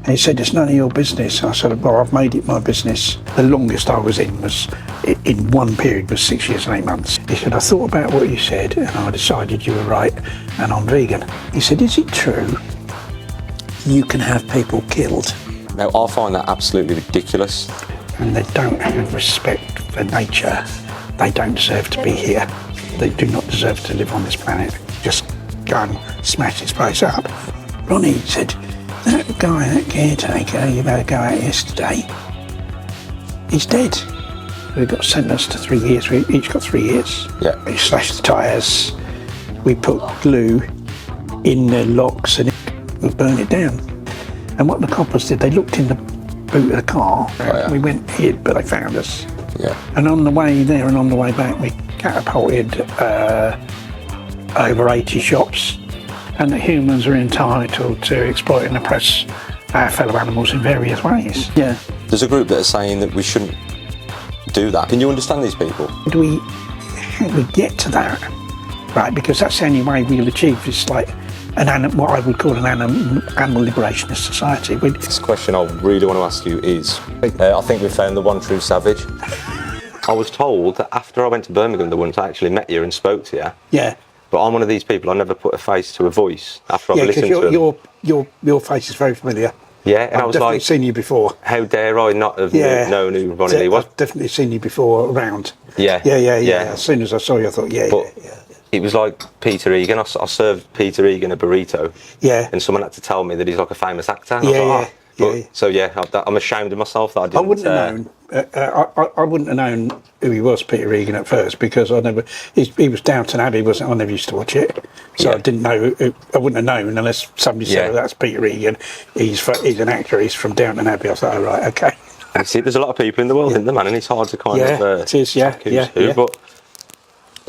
And he said, it's none of your business. I said, well, I've made it my business. The longest I was in one period was 6 years and 8 months. He said, I thought about what you said and I decided you were right and I'm vegan. He said, is it true you can have people killed? Now, I find that absolutely ridiculous. And they don't have respect for nature. They don't deserve to be here. They do not deserve to live on this planet. Just go and smash this place up. Ronnie said, that guy, that caretaker, you better go out yesterday. He's dead. We got sentenced to 3 years. We each got 3 years. Yeah. We slashed the tyres. We put glue in the locks and we burned it down. And what the coppers did, they looked in the boot of the car. Oh, yeah. We went hid, but they found us. Yeah. And on the way there and on the way back, we catapulted over 80 shops. And that humans are entitled to exploit and oppress our fellow animals in various ways. Yeah. There's a group that are saying that we shouldn't do that. Can you understand these people? How do we get to that? Right, because that's the only way we'll achieve this, like, what I would call an animal liberationist society. This question I really want to ask you is, I think we found the one true savage. I was told that after I went to Birmingham the once, I actually met you and spoke to you. Yeah. But I'm one of these people, I never put a face to a voice after I've listened to them. Your face is very familiar. Yeah, and I was definitely like, seen you before. How dare I not have known who Ronnie Lee was? I've definitely seen you before around. Yeah. As soon as I saw you, I thought, yeah. It was like Peter Egan. I served Peter Egan a burrito. Yeah. And someone had to tell me that he's like a famous actor. And So I'm ashamed of myself that I didn't. I wouldn't have known. I wouldn't have known who he was, Peter Egan, at first, because he was Downton Abbey, wasn't? I never used to watch it, so I didn't know. I wouldn't have known unless somebody said, "Oh, that's Peter Egan. He's an actor. He's from Downton Abbey." I thought, "Oh, right, okay." And see, there's a lot of people in the world, isn't there, man? And it's hard to kind of. It is, who.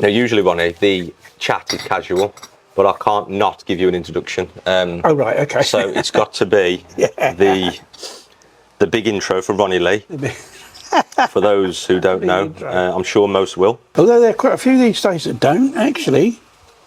But usually, Ronnie, the chat is casual. But I can't not give you an introduction. Oh, right, okay. So it's got to be the big intro for Ronnie Lee. For those who don't know, I'm sure most will. Although there are quite a few these days that don't, actually.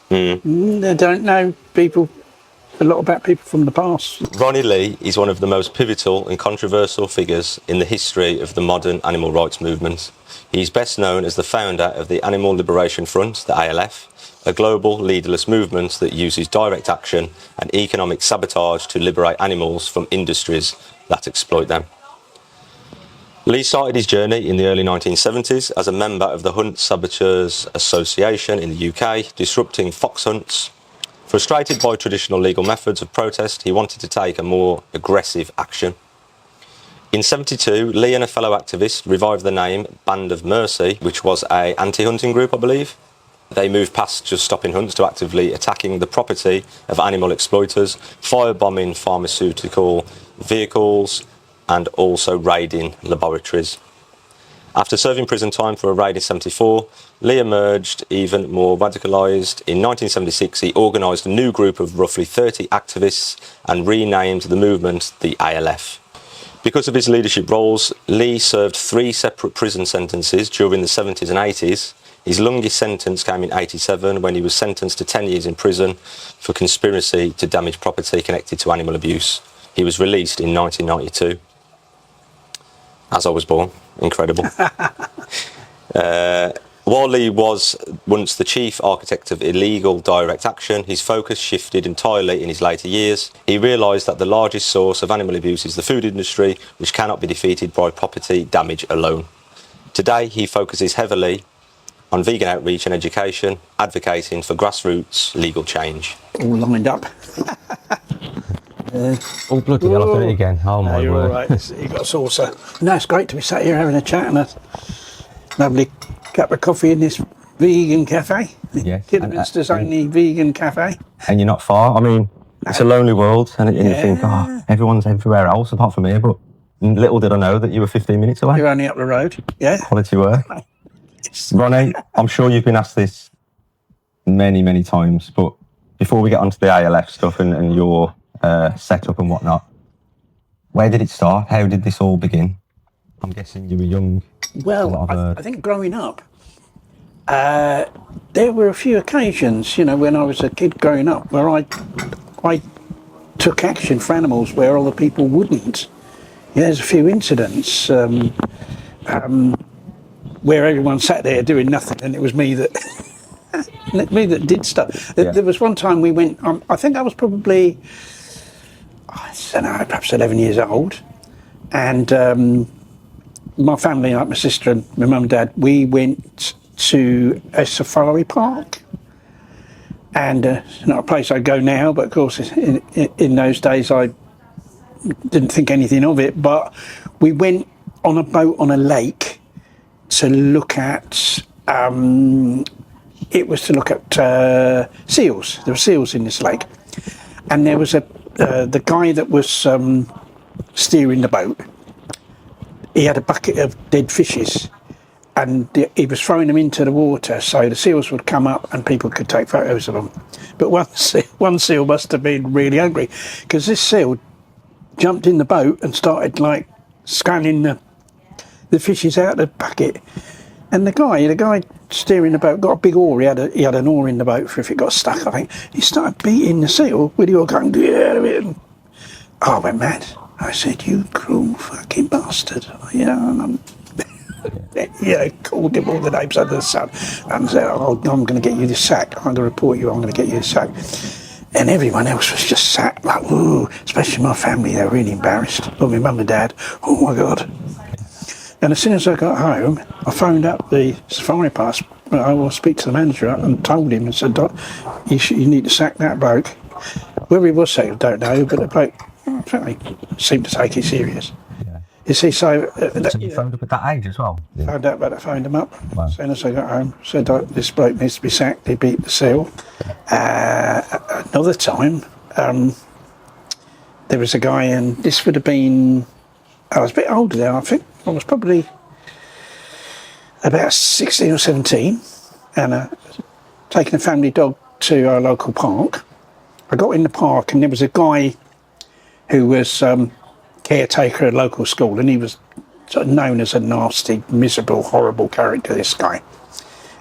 They don't know a lot about people from the past. Ronnie Lee is one of the most pivotal and controversial figures in the history of the modern animal rights movement. He's best known as the founder of the Animal Liberation Front, the ALF, a global leaderless movement that uses direct action and economic sabotage to liberate animals from industries that exploit them. Lee started his journey in the early 1970s as a member of the Hunt Saboteurs Association in the UK, disrupting fox hunts. Frustrated by traditional legal methods of protest, he wanted to take a more aggressive action. In 1972, Lee and a fellow activist revived the name Band of Mercy, which was an anti-hunting group, I believe. They moved past just stopping hunts to actively attacking the property of animal exploiters, firebombing pharmaceutical vehicles, and also raiding laboratories. After serving prison time for a raid in 1974, Lee emerged even more radicalised. In 1976, he organised a new group of roughly 30 activists and renamed the movement the ALF. Because of his leadership roles, Lee served 3 separate prison sentences during the 70s and 80s. His longest sentence came in 1987 when he was sentenced to 10 years in prison for conspiracy to damage property connected to animal abuse. He was released in 1992. As I was born. Incredible. While Lee was once the chief architect of illegal direct action, his focus shifted entirely in his later years. He realised that the largest source of animal abuse is the food industry, which cannot be defeated by property damage alone. Today, he focuses heavily on vegan outreach and education, advocating for grassroots legal change. All lined up. Oh, bloody hell, I've done it again. Oh, my you're word. all right. You've got a saucer. No, it's great to be sat here having a chat and a lovely cup of coffee in this vegan cafe. Yes. Kidderminster's only vegan cafe. And you're not far. I mean, it's a lonely world, and you think, oh, everyone's everywhere else apart from here, but little did I know that you were 15 minutes away. You're only up the road, yeah. Quality work. Ronnie, I'm sure you've been asked this many, many times, but before we get onto the ALF stuff and your setup and whatnot, where did it start? How did this all begin? I'm guessing you were young. Well, I think growing up, there were a few occasions, when I was a kid growing up, where I took action for animals where other people wouldn't. Yeah, there's a few incidents where everyone sat there doing nothing, and it was me that did stuff. Yeah. There was one time we went. I think I was probably, I don't know, perhaps 11 years old, and my family, like my sister and my mum and dad, we went to a safari park. And it's not a place I'd go now, but of course in those days I didn't think anything of it. But we went on a boat on a lake to look at, it was to look at seals. There were seals in this lake. And there was the guy that was steering the boat, he had a bucket of dead fishes. And he was throwing them into the water so the seals would come up and people could take photos of them. But one seal must have been really hungry, because this seal jumped in the boat and started like scanning the fishes out of the bucket. And the guy steering the boat got a big oar. He had an oar in the boat for if it got stuck, I think. He started beating the seal with the oar going, get out of it. And I went mad. I said, you cruel fucking bastard. Called him all the names under the sun and said, oh, I'm going to get you this sack. I'm going to report you. I'm going to get you this sack. And everyone else was just sat like, ooh, especially my family. They were really embarrassed. Well, my mum and dad, oh my God. And as soon as I got home, I phoned up the safari park. I will speak to the manager and told him and said, you need to sack that bloke. Where he was sacked, I don't know, but the bloke apparently seemed to take it serious. You see, so you phoned up at that age as well? Found out about it, phoned him up. Wow. As soon as I got home, said this bloke needs to be sacked. He beat the seal. Another time, there was a guy, and this would have been, I was a bit older then, I think. I was probably about 16 or 17, and taking a family dog to our local park. I got in the park, and there was a guy who was caretaker at a local school, and he was sort of known as a nasty, miserable, horrible character, this guy.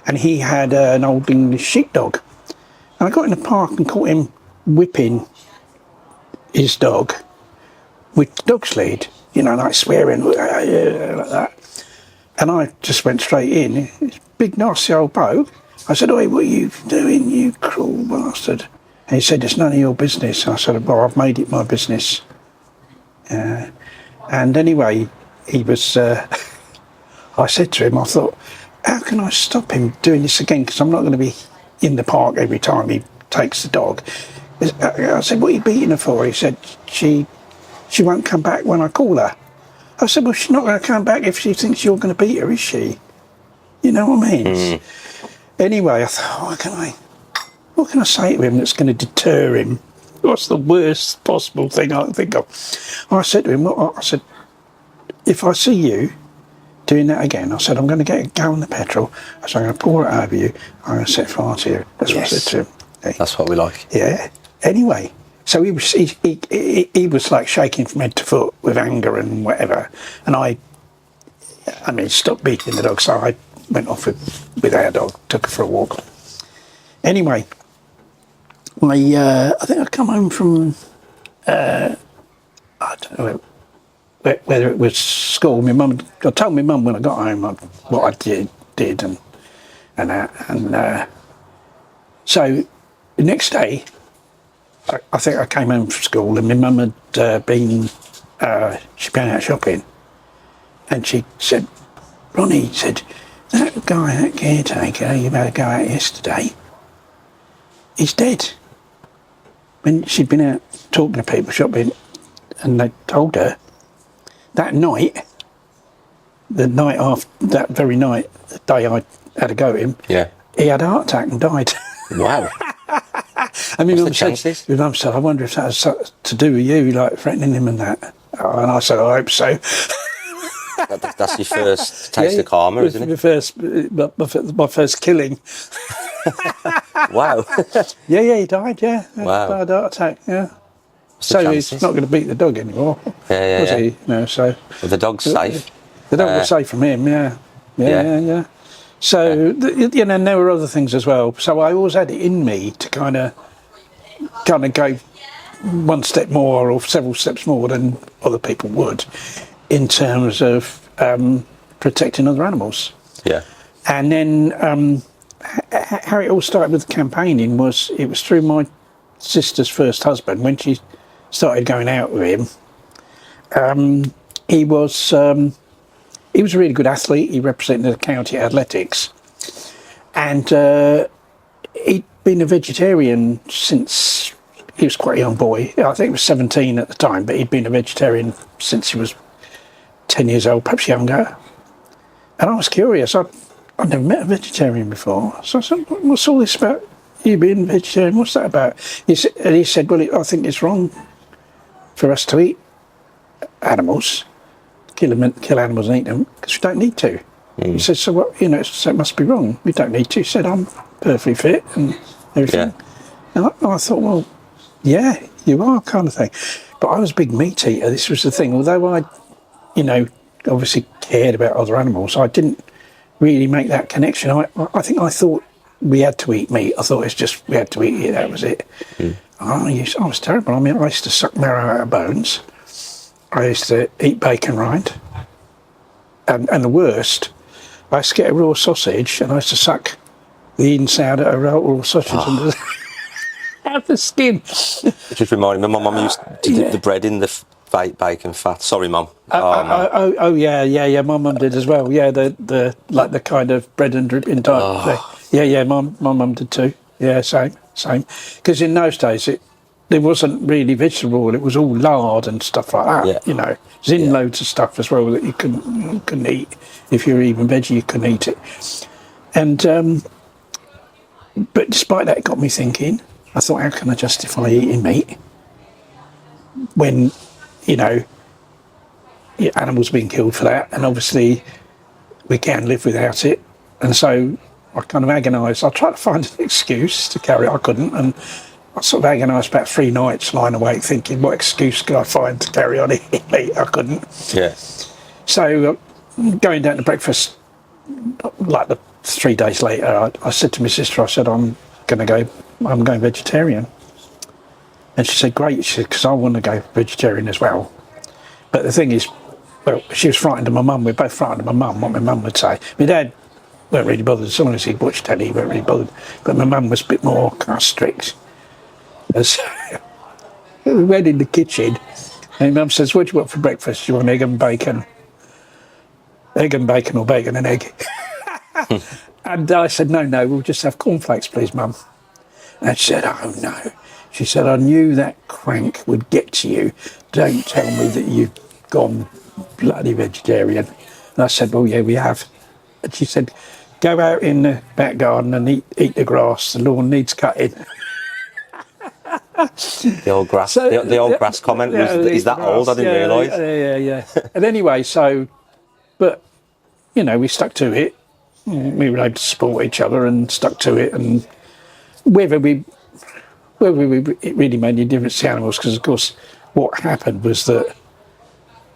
And he had an old English sheepdog. And I got in the park and caught him whipping his dog with the dog's lead, like swearing like that. And I just went straight in. This big nasty old bloke. I said, oi, what are you doing, you cruel bastard? And he said, it's none of your business. I said, well, I've made it my business. And anyway, he was, I said to him, I thought, how can I stop him doing this again? Because I'm not going to be in the park every time he takes the dog. I said, what are you beating her for? He said, she won't come back when I call her. I said, well, she's not going to come back if she thinks you're going to beat her, is she? You know what I mean? Anyway, I thought, what can I say to him that's going to deter him? What's the worst possible thing I can think of? I said to him, I said, if I see you doing that again, I said, I'm going to get a gallon of petrol. I said, I'm going to pour it over you. I'm going to set fire to you. That's what I said to him. Hey. That's what we like. Yeah. Anyway, so he was like shaking from head to foot with anger and whatever. And I stopped beating the dog. So I went off with our dog, took her for a walk. Anyway, I think I'd come home from, I don't know whether it was school. I told my mum when I got home what I did and that. So the next day, I think I came home from school and my mum had she'd been out shopping, and she said, Ronnie, said, that caretaker you better go out yesterday, he's dead. When she'd been out talking to people shopping, and they told her that night, the night after, that very night, the day I had to go to him, he had a heart attack and died. Wow. I mean, What's the chances? My mum said, I wonder if that has to do with you, like threatening him and that. And I said, I hope so. That's your first taste of karma, isn't it? My first killing. Wow. Yeah, he died, yeah. Wow. Died heart attack, yeah. So he's not going to beat the dog anymore, was he? No, so. Well, the dog's safe. The dog was safe from him, yeah. So, and there were other things as well. So I always had it in me to kind of go one step more or several steps more than other people would in terms of protecting other animals. Yeah. And then how it all started with the campaigning was, it was through my sister's first husband. When she started going out with him, he was a really good athlete. He represented the county athletics, and he'd been a vegetarian since he was quite a young boy. I think he was 17 at the time, but he'd been a vegetarian since he was 10 years old, perhaps younger. And I was curious. I'd never met a vegetarian before. So I said, what's all this about you being vegetarian? What's that about? He said, well, I think it's wrong for us to eat animals, kill animals and eat them, because we don't need to. He said, so what, so it must be wrong. We don't need to. He said, I'm perfectly fit and everything. Yeah. And I thought, well, yeah, you are, kind of thing. But I was a big meat eater. This was the thing. Although I, obviously cared about other animals, I didn't really make that connection. I think I thought we had to eat meat. I thought it's just we had to eat it, that was it. I was terrible. I mean, I used to suck marrow out of bones. I used to eat bacon rind. And the worst, I used to get a raw sausage and I used to suck the inside out of a raw sausage and out the skin. It just reminded me, my mum used to dip the bread in the fake bacon fat. Sorry, Mum. Yeah. My mum did as well. Yeah, the kind of bread and dripping type thing. Yeah. My mum did too. Yeah, same. Because in those days there wasn't really vegetable oil. It was all lard and stuff like that. Yeah. There's in loads of stuff as well that you couldn't eat. If you're even veggie, you couldn't eat it. And but despite that, it got me thinking. I thought, how can I justify eating meat when animals being killed for that, and obviously we can live without it? And so I kind of agonised. I tried to find an excuse to carry it. I couldn't, and I sort of agonised about 3 nights lying awake thinking, what excuse could I find to carry on eating meat? I couldn't. Yeah. So going down to breakfast, like 3 days later, I said to my sister, I said, I'm going vegetarian. And she said, great, because I want to go vegetarian as well. But the thing is, well, she was frightened of my mum. We're both frightened of my mum, what my mum would say. My dad weren't really bothered. As long as he'd watched telly, he weren't really bothered. But my mum was a bit more kind of strict. And so we went in the kitchen, and mum says, what do you want for breakfast? Do you want egg and bacon? Egg and bacon or bacon and egg? And I said, no, we'll just have cornflakes, please, Mum. And she said, oh, no. She said, I knew that crank would get to you. Don't tell me that you've gone bloody vegetarian. And I said, well, yeah, we have. And she said, go out in the back garden and eat the grass. The lawn needs cutting. The old grass, the old grass comment, is that grass, old? I didn't realise. Yeah. And anyway, but, we stuck to it. We were able to support each other and stuck to it, and whether it really made any difference to animals, because of course what happened was that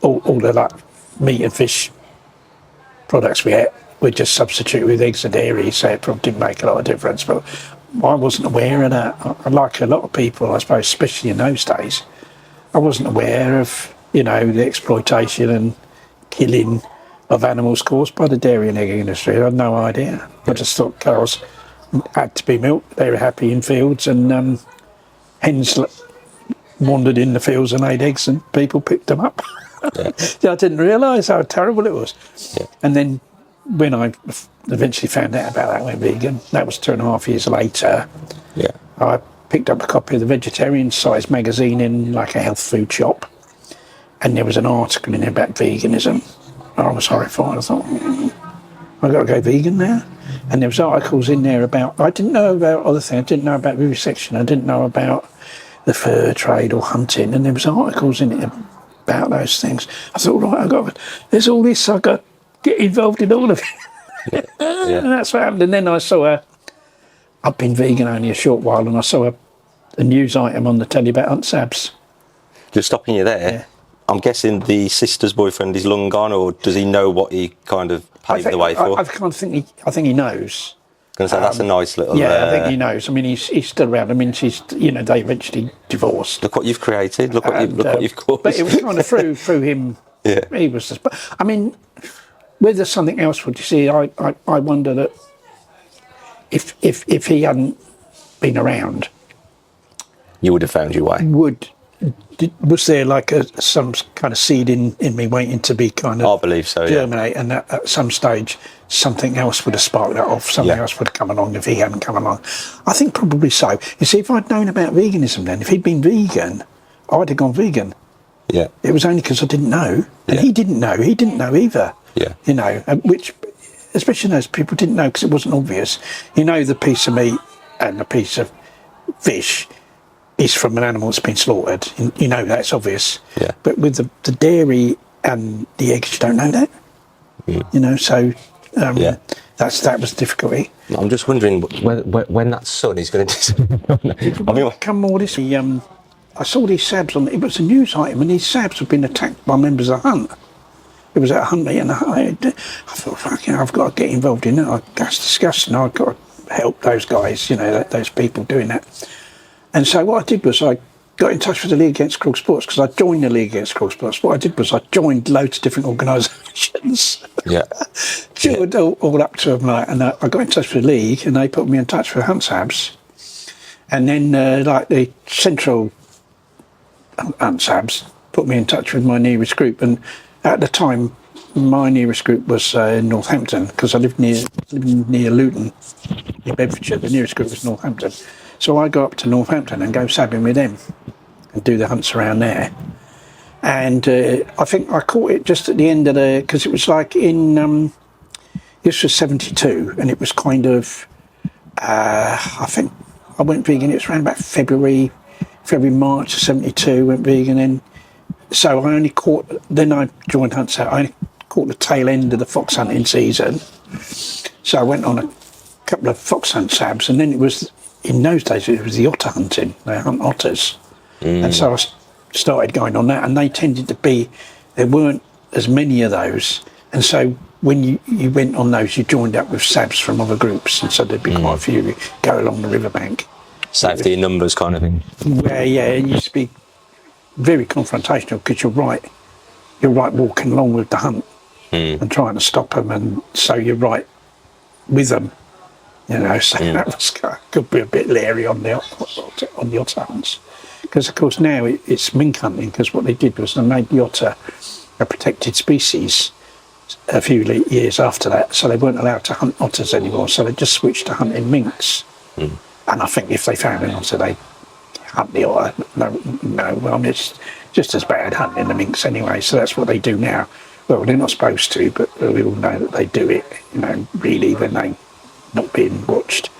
all the meat and fish products we ate were just substituted with eggs and dairy, so it probably didn't make a lot of difference. But I wasn't aware of that. Like a lot of people, I suppose, especially in those days, I wasn't aware of the exploitation and killing of animals caused by the dairy and egg industry. I had no idea. I just thought cows had to be milked. They were happy in fields, and hens wandered in the fields and laid eggs, and people picked them up. Yeah. I didn't realise how terrible it was. Yeah. And then when I eventually found out about that, I went vegan. That was 2.5 years later. Yeah. I picked up a copy of the Vegetarian Size magazine in a health food shop, and there was an article in there about veganism. I was horrified. I thought, I've got to go vegan now. And there was articles in there about, I didn't know about other things. I didn't know about vivisection. I didn't know about the fur trade or hunting. And there was articles in it about those things. I thought, right, there's all this, I've got to get involved in all of it. Yeah. And that's what happened. And then I saw I've been vegan only a short while, and I saw a news item on the telly about unsabs. Just stopping you there. Yeah. I'm guessing the sister's boyfriend is long gone, or does he know what he kind of paved the way for? I think he knows. Gonna say that's a nice little. Yeah, I think he knows. I mean, he's still around. I mean, they eventually divorced. Look what you've created. Look what you've caused. But it was kind of through him. Yeah. He was. But I mean, whether something else would you see? I wonder that if he hadn't been around, you would have found your way. Was there like some kind of seed in me waiting to be kind of I believe so, germinate, and at some stage something else would have sparked that off, something else would have come along if he hadn't come along. I think probably so. You see, if I'd known about veganism then, if he'd been vegan, I'd have gone vegan. Yeah. It was only because I didn't know, and he didn't know either. Yeah. You know, which, especially those people didn't know because it wasn't obvious. You know, the piece of meat and the piece of fish is from an animal that's been slaughtered. You know that's obvious. Yeah. But with the dairy and the eggs, you don't know that. You know, so that was the difficulty. I'm just wondering when that sun is going to. I mean, come more this. I saw these sabs on. It was a news item, and these sabs have been attacked by members of the hunt. It was at a hunt meet, and I thought, fucking, I've got to get involved in that. That's disgusting. I've got to help those guys. You know, those people doing that. And so what I did was I got in touch with the League Against Cruel Sports, because I joined the League Against Cruel Sports. What I did was I joined loads of different organisations. Yeah. Joined all up to them, and I got in touch with the League, and they put me in touch with Hunt Sabs. And then like the central Hunt Sabs put me in touch with my nearest group. And at the time, my nearest group was Northampton, because I lived near Luton, in Bedfordshire. The nearest group was Northampton. So I go up to Northampton and go sabbing with them and do the hunts around there. And I think I caught it just at the end of because it was like in, this was 72, and it was kind of, I think I went vegan, it was around about February, March of 72, went vegan. And so I only caught, then I joined Hunts Out, I only caught the tail end of the fox hunting season. So I went on a couple of fox hunt sabs, and then it was, in those days, it was the otter hunting. They hunt otters. And so I started going on that, and they tended to be, there weren't as many of those. And so when you went on those, you joined up with sabs from other groups, and so there'd be quite a few go along the riverbank. Safety in numbers kind of thing. Where, it used to be very confrontational, because you're right walking along with the hunt and trying to stop them, and so you're right with them. You know, so that could be a bit leery on the otter hunts. Because, of course, now it's mink hunting, because what they did was they made the otter a protected species a few years after that, so they weren't allowed to hunt otters anymore, so they just switched to hunting minks. And I think if they found an otter, they hunt the otter. No, it's just as bad hunting the minks anyway, so that's what they do now. Well, they're not supposed to, but we all know that they do it, you know, really, when they're not being watched.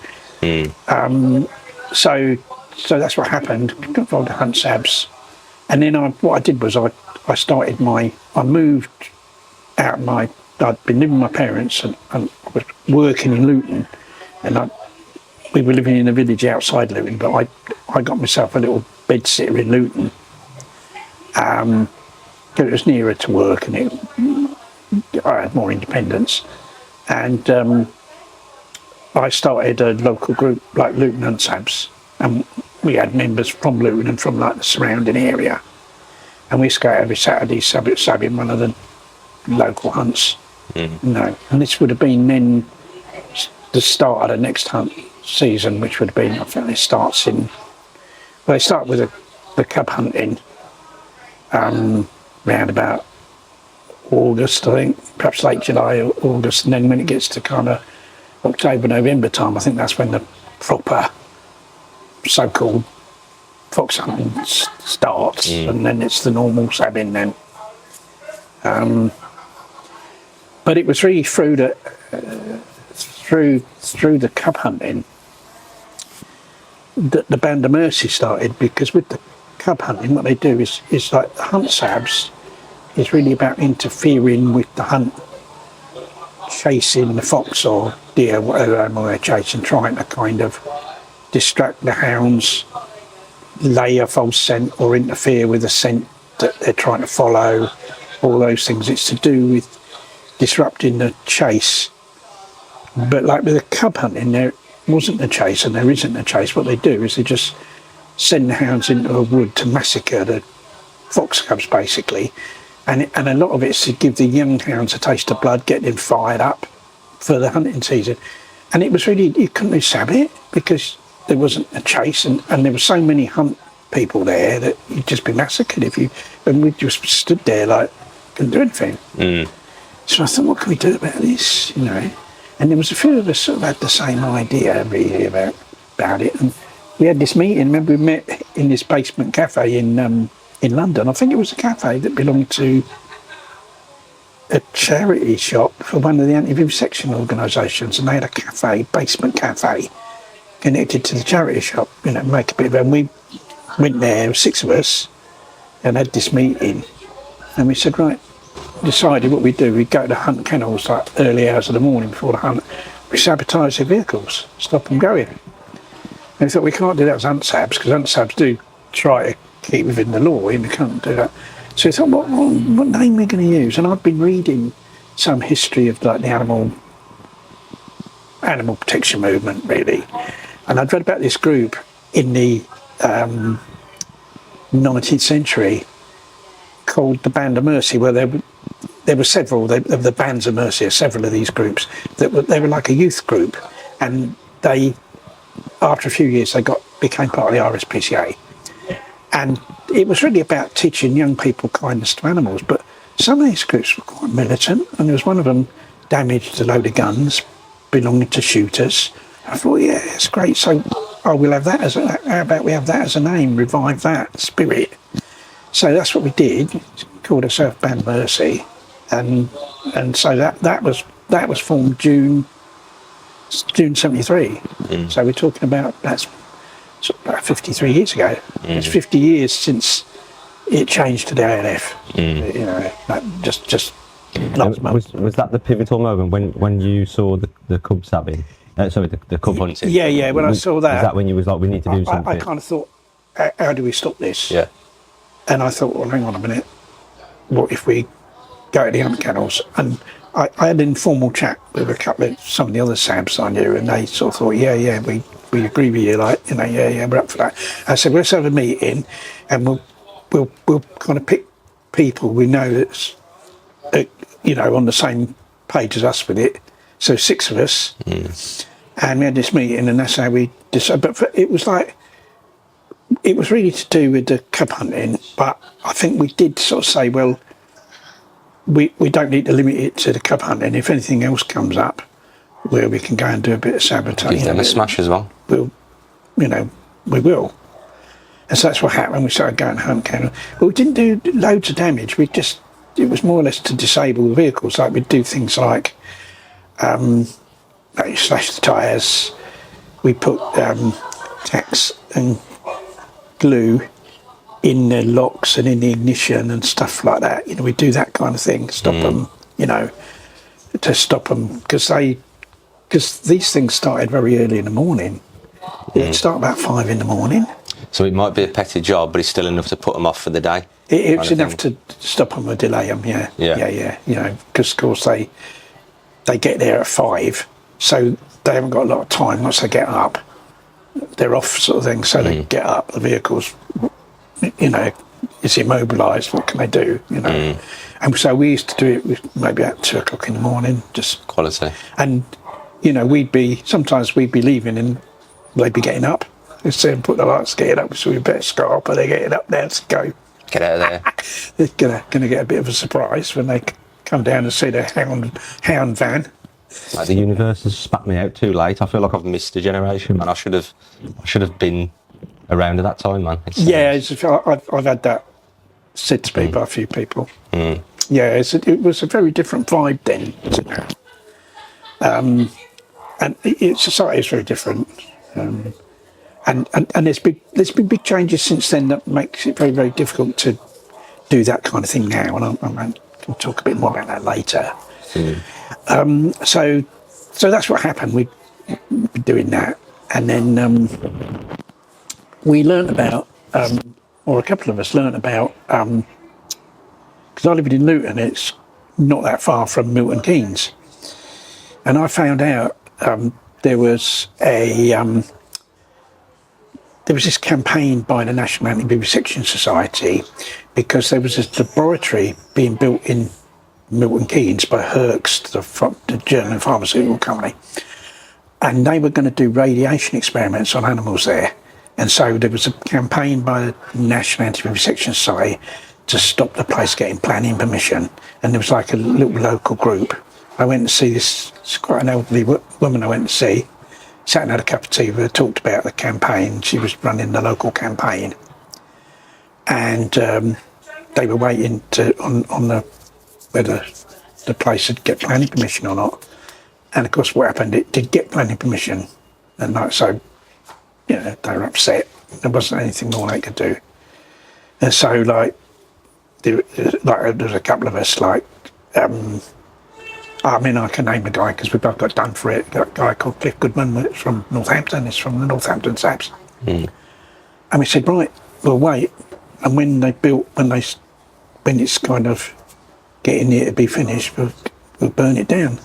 So that's what happened. Got involved in Hunt Sabs, and then what I did was I moved out I'd been living with my parents, and I was working in Luton, and we were living in a village outside Luton, but I got myself a little bed sitter in Luton. It was nearer to work, and I had more independence, and I started a local group like Luton Hunt Sabs, and we had members from Luton and from like the surrounding area, and we used to go every Saturday sabbing one of the local hunts. You know, and this would have been then the start of the next hunt season, which would have been, I think they start with the cub hunting round about August, I think, perhaps late July or August, and then when it gets to kind of October, November time, I think that's when the proper so-called fox hunting starts, and then it's the normal sabbing then. But it was really through the cub hunting that the Band of Mercy started, because with the cub hunting, what they do is like the Hunt Sabs is really about interfering with the hunt, chasing the fox or deer, whatever animal they're chasing, trying to kind of distract the hounds, lay a false scent or interfere with a scent that they're trying to follow, all those things. It's to do with disrupting the chase But like with the cub hunting, there wasn't a chase and there isn't a chase. What they do is they just send the hounds into a wood to massacre the fox cubs, basically. And a lot of it's to give the young hounds a taste of blood, get them fired up for the hunting season. And it was really, you couldn't really sab it because there wasn't a chase and there were so many hunt people there that you'd just be massacred and we just stood there like, couldn't do anything. So I thought, what can we do about this, you know? And there was a few of us sort of had the same idea really about it. And we had this meeting, remember we met in this basement cafe in London. I think it was a cafe that belonged to a charity shop for one of the anti-vivisection organisations, and they had a cafe, basement cafe, connected to the charity shop, you know, make a bit of it. And we went there, 6 of us, and had this meeting. And we said, right, decided what we'd do. We'd go to the hunt kennels like early hours of the morning before the hunt. We sabotage their vehicles, stop them going. And we thought we can't do that as hunt sabs, because hunt sabs do try to keep within the law, and we can't do that. So we thought, what name are we going to use? And I'd been reading some history of like the animal protection movement, really. And I'd read about this group in the 19th century called the Band of Mercy, where there were several of the Bands of Mercy, several of these groups they were like a youth group, and they, after a few years, they became part of the RSPCA, and it was really about teaching young people kindness to animals. But some of these groups were quite militant, and there was one of them damaged a load of guns belonging to shooters. I thought, yeah, it's great. So, we'll have that how about we have that as a name, revive that spirit. So that's what we did. Called ourselves Band of Mercy, and so that was formed June '73. So we're talking about that's sort of about 53 years ago. It's 50 years since it changed to the ALF. You know, just last month. Was that the pivotal moment when you saw the cub sabbing? The cub hunting. Yeah. When I saw that, was that when you was like, we need to do something? I kind of thought, how do we stop this? Yeah. And I thought, well, hang on a minute. What if we go to the hunt kennels? And I had an informal chat with some of the other SABs I knew, and they sort of thought, yeah, we agree with you, like, you know, yeah, we're up for that. I said, well, let's have a meeting, and we'll kind of pick people we know that's, you know, on the same page as us with it. So 6 of us, and we had this meeting, and that's how we decided. But it was like, it was really to do with the cub hunting, but I think we did sort of say, well, we don't need to limit it to the cub hunting. If anything else comes up where we can go and do a bit of sabotage, Give them a smash as well. we will. And so that's what happened. We started going hunt kennel. But we didn't do loads of damage. It was more or less to disable the vehicles. Like we'd do things like slash the tyres. We put tacks and glue in the locks and in the ignition and stuff like that. You know, we do that kind of thing, stop them, you know, to stop them, because these things started very early in the morning. It'd start about 5 in the morning. So it might be a petty job, but it's still enough to put them off for the day. It was enough to stop them or delay them, yeah. You know, because of course they get there at 5, so they haven't got a lot of time. Once they get up, they're off, sort of thing. So they get up, the vehicle's, you know, is immobilised. What can they do? You know, and so we used to do it with maybe at 2 o'clock in the morning, just quality. And you know, sometimes we'd be leaving and they'd be getting up. They'd say, put the lights, getting up, so we better start. But they're getting up there, let's go. Get out of there. They're gonna get a bit of a surprise when they come down and see the hound van. Like the universe has spat me out too late. I feel like I've missed a generation, man. I should have been around at that time, man. I've had that said to me by a few people. Yeah, it was a very different vibe then to now. And society is very different. And there's been big changes since then that makes it very, very difficult to do that kind of thing now. And I'll talk a bit more about that later. So that's what happened. We've been doing that, and then we learnt about, or a couple of us learnt about, because I lived in Luton. It's not that far from Milton Keynes, and I found out there was this campaign by the National Anti-Vivisection Society because there was this laboratory being built in Milton Keynes by Herx, the German pharmaceutical company, and they were going to do radiation experiments on animals there. And so there was a campaign by the National Anti-Vivisection Society to stop the place getting planning permission. And there was like a little local group. I went to see this, it's quite an elderly woman I went to see, sat and had a cup of tea with her, talked about the campaign. She was running the local campaign. And they were waiting on whether the place would get planning permission or not. And of course what happened, it did get planning permission. And like so, you know, they were upset. There wasn't anything more they could do. And so like there was a couple of us like, I mean, I can name the guy because we both got done for it. Got a guy called Cliff Goodman, it's from Northampton, it's from the Northampton Saps. And we said, right, we'll wait. And when it's kind of getting near to be finished, we'll burn it down.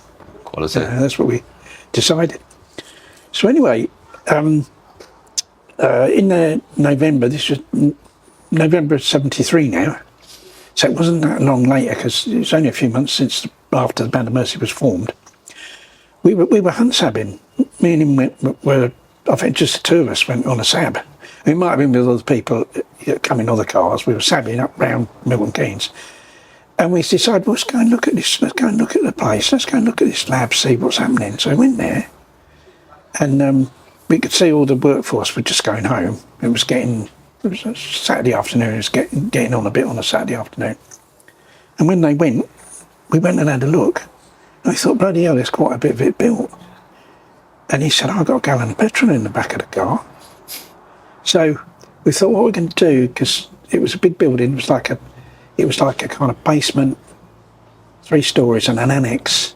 Quality. That's what we decided. So anyway, in November, this was November 73 now, so it wasn't that long later because it was only a few months after the Band of Mercy was formed. We were hunt sabbing. Me and him were, I think just the two of us went on a sab. It might have been with other people coming other cars. We were sabbing up round Milton Keynes. And we decided, well, let's go and look at this, let's go and look at the place, let's go and look at this lab, see what's happening. So we went there and we could see all the workforce were just going home. It was a Saturday afternoon, it was getting on a bit on a Saturday afternoon. And when they went, we went and had a look. And I thought, bloody hell, there's quite a bit of it built. And he said, I've got a gallon of petrol in the back of the car. So we thought, what we're going to do, because it was a big building, it was like a kind of basement, 3 stories and an annex.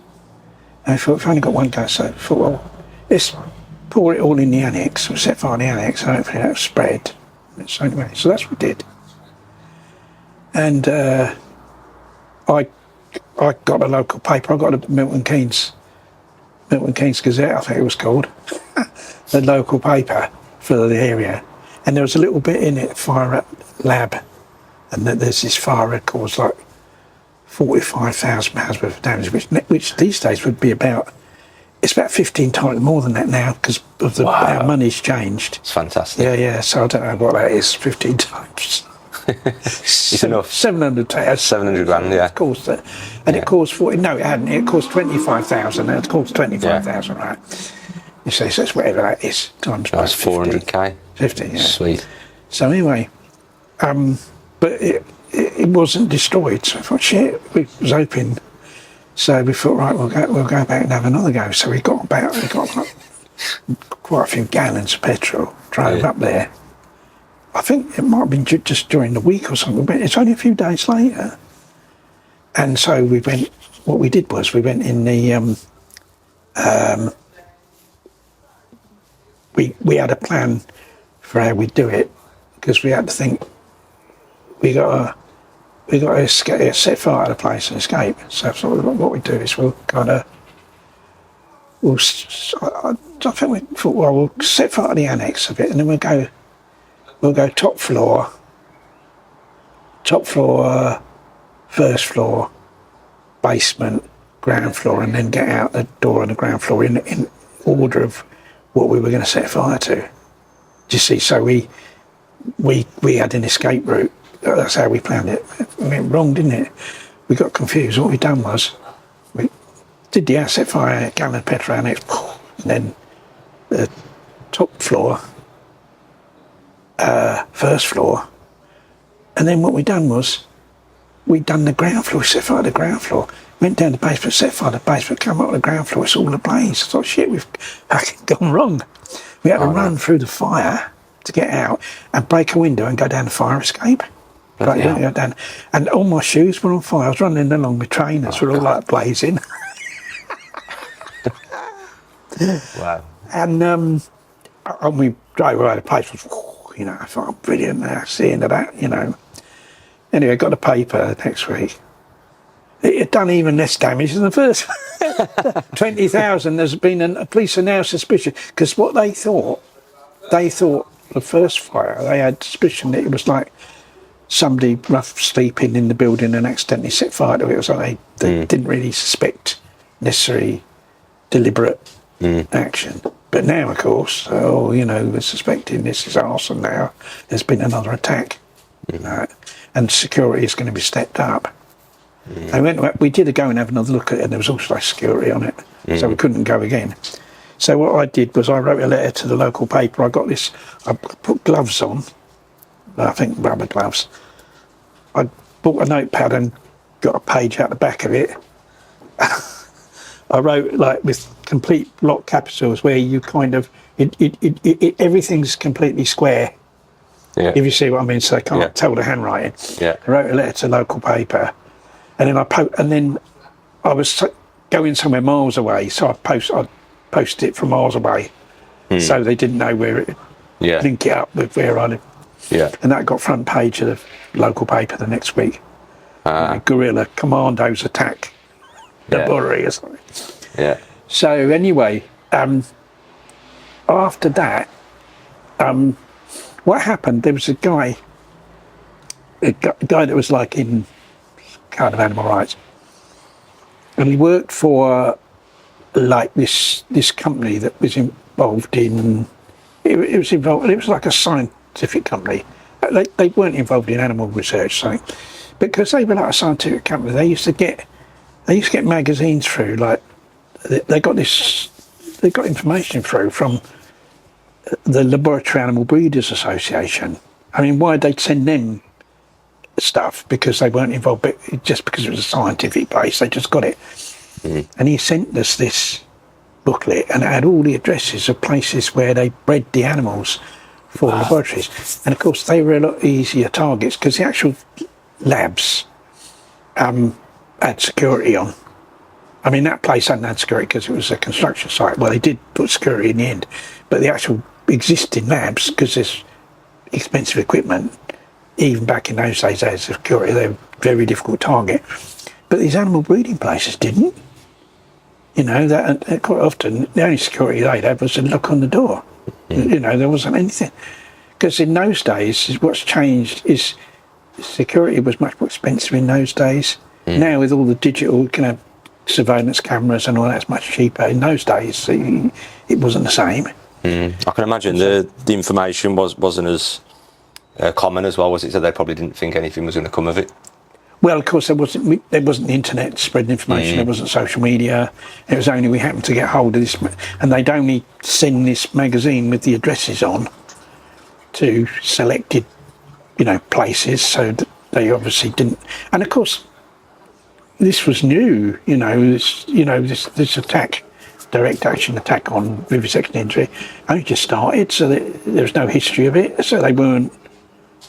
And I thought, we've only got one go, so I thought, well, let's pour it all in the annex, we'll set fire in the annex, and hopefully that'll spread. So anyway, so that's what we did. And I got a local paper, I got a Milton Keynes Gazette, I think it was called, the local paper for the area. And there was a little bit in it, fire lab, and there's this fire that caused like £45,000 worth of damage, which these days would be it's about 15 times more than that now because of how money's changed. It's fantastic. Yeah, so I don't know what that is, 15 times. It's enough. 700 grand, yeah. It cost that. And it cost 40, no it hadn't, it cost 25,000, and it cost 25,000, right? You see, so it's whatever that is, times by That's 400k. 50, yeah. Sweet. So anyway, but it wasn't destroyed, so I thought, shit, we was hoping. So we thought, right, we'll go back and have another go. So we got like quite a few gallons of petrol, drove up there. I think it might have been just during the week or something, but it's only a few days later. And so we went, what we did was we went in the, we had a plan for how we'd do it, because we had to think, we got to set fire to the place and escape. So what we do is I think we thought, well, we'll set fire to the annex a bit, and then we'll go top floor, first floor, basement, ground floor, and then get out the door on the ground floor in order of what we were going to set fire to. Do you see? So we had an escape route. That's how we planned it. It went wrong, didn't it? We got confused. What we done was we did the set fire, gallon of petrol annex, and then the top floor, first floor, and then what we done was we'd done the ground floor, set fire to the ground floor, went down the basement, set fire to the basement, come up on the ground floor, it's all ablaze. I thought, shit, we've fucking gone wrong. We had to run through the fire to get out and break a window and go down the fire escape. Down. And all my shoes were on fire. I was running along with trainers, were all like blazing. Wow. And we drove away, the place was, I thought, brilliant, that's the end of that, Anyway, I got the paper next week. It had done even less damage than the first. 20,000. There's been a police are now suspicious because what they thought the first fire, they had suspicion that it was like somebody rough sleeping in the building and accidentally set fire to it. It was like they didn't really suspect necessary deliberate action. But now, of course, we're suspecting this is arson now. There's been another attack. And security is going to be stepped up. We did go and have another look at it, and there was also security on it, so we couldn't go again. So what I did was I wrote a letter to the local paper. I put gloves on, I think rubber gloves. I bought a notepad and got a page out the back of it. I wrote like with complete block capitals where you kind of everything's completely square. Yeah. If you see what I mean, so they can't tell the handwriting. Yeah. I wrote a letter to the local paper, and then I was going somewhere miles away, so I posted it from miles away, so they didn't know where it. Link it up with where I live. Yeah. And that got front page of the local paper the next week. Guerrilla commandos attack laboratory or something. Yeah. So anyway, after that, what happened? There was a guy that was like in kind of animal rights, and he worked for like this company that was involved in. It was like a scientific company. They weren't involved in animal research, so because they were like a scientific company, they used to get magazines through. Like they got information through from the Laboratory Animal Breeders Association. I mean, why'd they send them stuff? Because they weren't involved, but just because it was a scientific base, they just got it. And he sent us this booklet, and it had all the addresses of places where they bred the animals for laboratories. And of course, they were a lot easier targets because the actual labs had security on. I mean, that place hadn't had security because it was a construction site. Well, they did put security in the end, but the actual existing labs, because there's expensive equipment, even back in those days, they had security. They were a very difficult target. But these animal breeding places didn't. That quite often the only security they'd have was a look on the door. There wasn't anything. Because in those days, what's changed is security was much more expensive in those days. Now with all the digital, you can have surveillance cameras and all that's much cheaper. In those days, it wasn't the same. I can imagine the information wasn't as common as well, was it? So they probably didn't think anything was going to come of it. Well, of course, there wasn't the internet spreading information. There wasn't social media. It was only we happened to get hold of this, and they'd only send this magazine with the addresses on to selected, places. So that they obviously didn't. And of course, this was new. This attack, direct action attack on vivisection injury, only just started. So there was no history of it. So they weren't.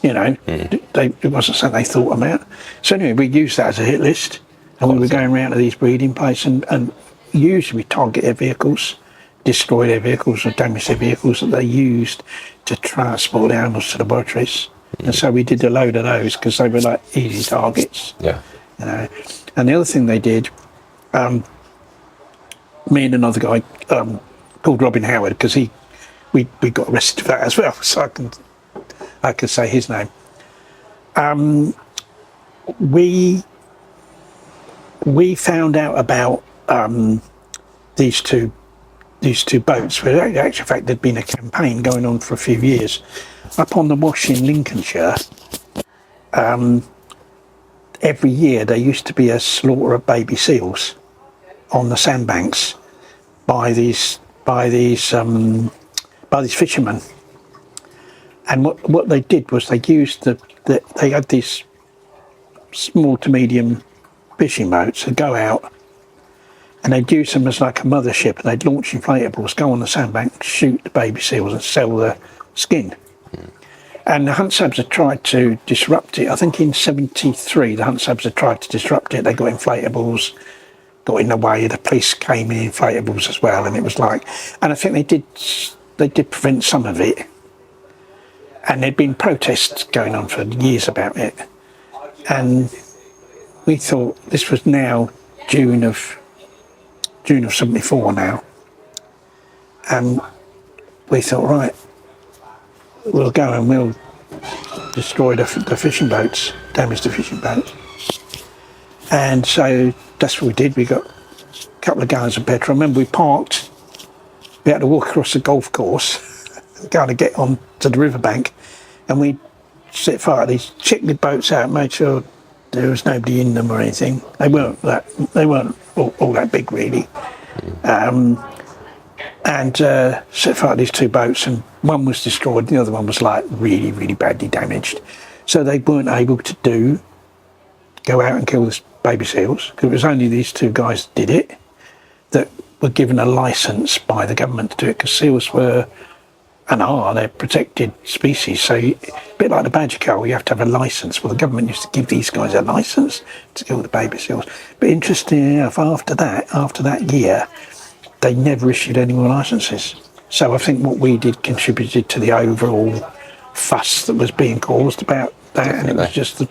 It wasn't something they thought about. So anyway, we used that as a hit list, and we were going around to these breeding places, and usually we target their vehicles, destroy their vehicles or damage their vehicles that they used to transport the animals to the laboratories. And so we did a load of those because they were like easy targets. Yeah. And the other thing they did, me and another guy called Robin Howard, because we got arrested for that as well, so I can say his name. We found out about these two boats. Well, in actual fact, there'd been a campaign going on for a few years up on the Wash in Lincolnshire. Every year there used to be a slaughter of baby seals on the sandbanks by these fishermen. And what they did was they used they had these small to medium fishing boats that go out, and they'd use them as like a mothership, and they'd launch inflatables, go on the sandbank, shoot the baby seals and sell the skin. And the hunt subs had tried to disrupt it. I think in 1973 the hunt subs had tried to disrupt it. They got inflatables, got in the way. The police came in inflatables as well, and it was like, and I think they did prevent some of it. And there'd been protests going on for years about it. And we thought this was now June of June of 74 now. And we thought, right, we'll go and we'll destroy the fishing boats, damage the fishing boats. And so that's what we did. We got a couple of gallons of petrol. I remember we parked, we had to walk across the golf course, going to get on to the riverbank, and we set fire to these, checked the boats out, made sure there was nobody in them or anything. They weren't all that big really. And set fire to these two boats, and one was destroyed, the other one was like really, really badly damaged. So they weren't able to go out and kill the baby seals, because it was only these two guys that did it, that were given a licence by the government to do it, because seals were, and they're protected species. So a bit like the badger cull, you have to have a licence. Well, the government used to give these guys a licence to kill the baby seals. But interestingly enough, after that year, they never issued any more licences. So I think what we did contributed to the overall fuss that was being caused about that. Definitely. And it was just,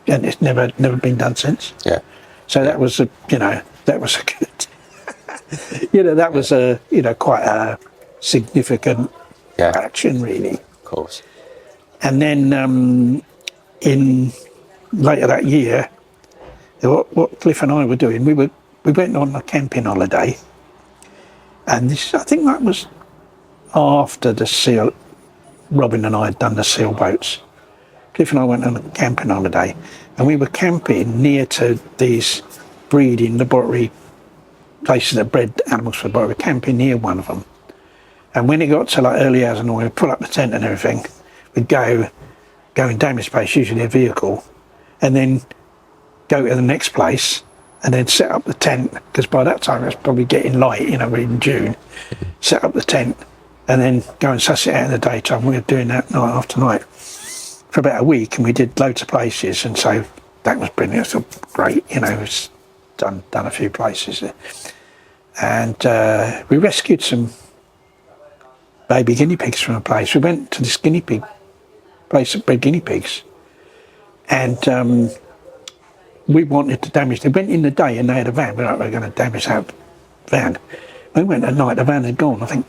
and it's never been done since. Yeah. So that was that was a good, that was quite a significant action, really. Of course. And then in later that year, what Cliff and I were doing, we went on a camping holiday, and I think that was after the seal. Robin and I had done the seal boats. Cliff and I went on a camping holiday, and we were camping near to these breeding laboratory places that bred animals for the laboratory. We were camping near one of them, and when it got to like early hours in the morning, we'd pull up the tent and everything. We'd go in damage space, usually a vehicle, and then go to the next place, and then set up the tent, because by that time it's probably getting light, we're in June. Set up the tent, and then go and suss it out in the daytime. We were doing that night after night for about a week, and we did loads of places, and so that was brilliant. It was great, it was done a few places. And we rescued some baby guinea pigs from a place. We went to this guinea pig place that bred guinea pigs, and we wanted to damage. They went in the day and they had a van. We were going to damage that van. We went at night, the van had gone. I think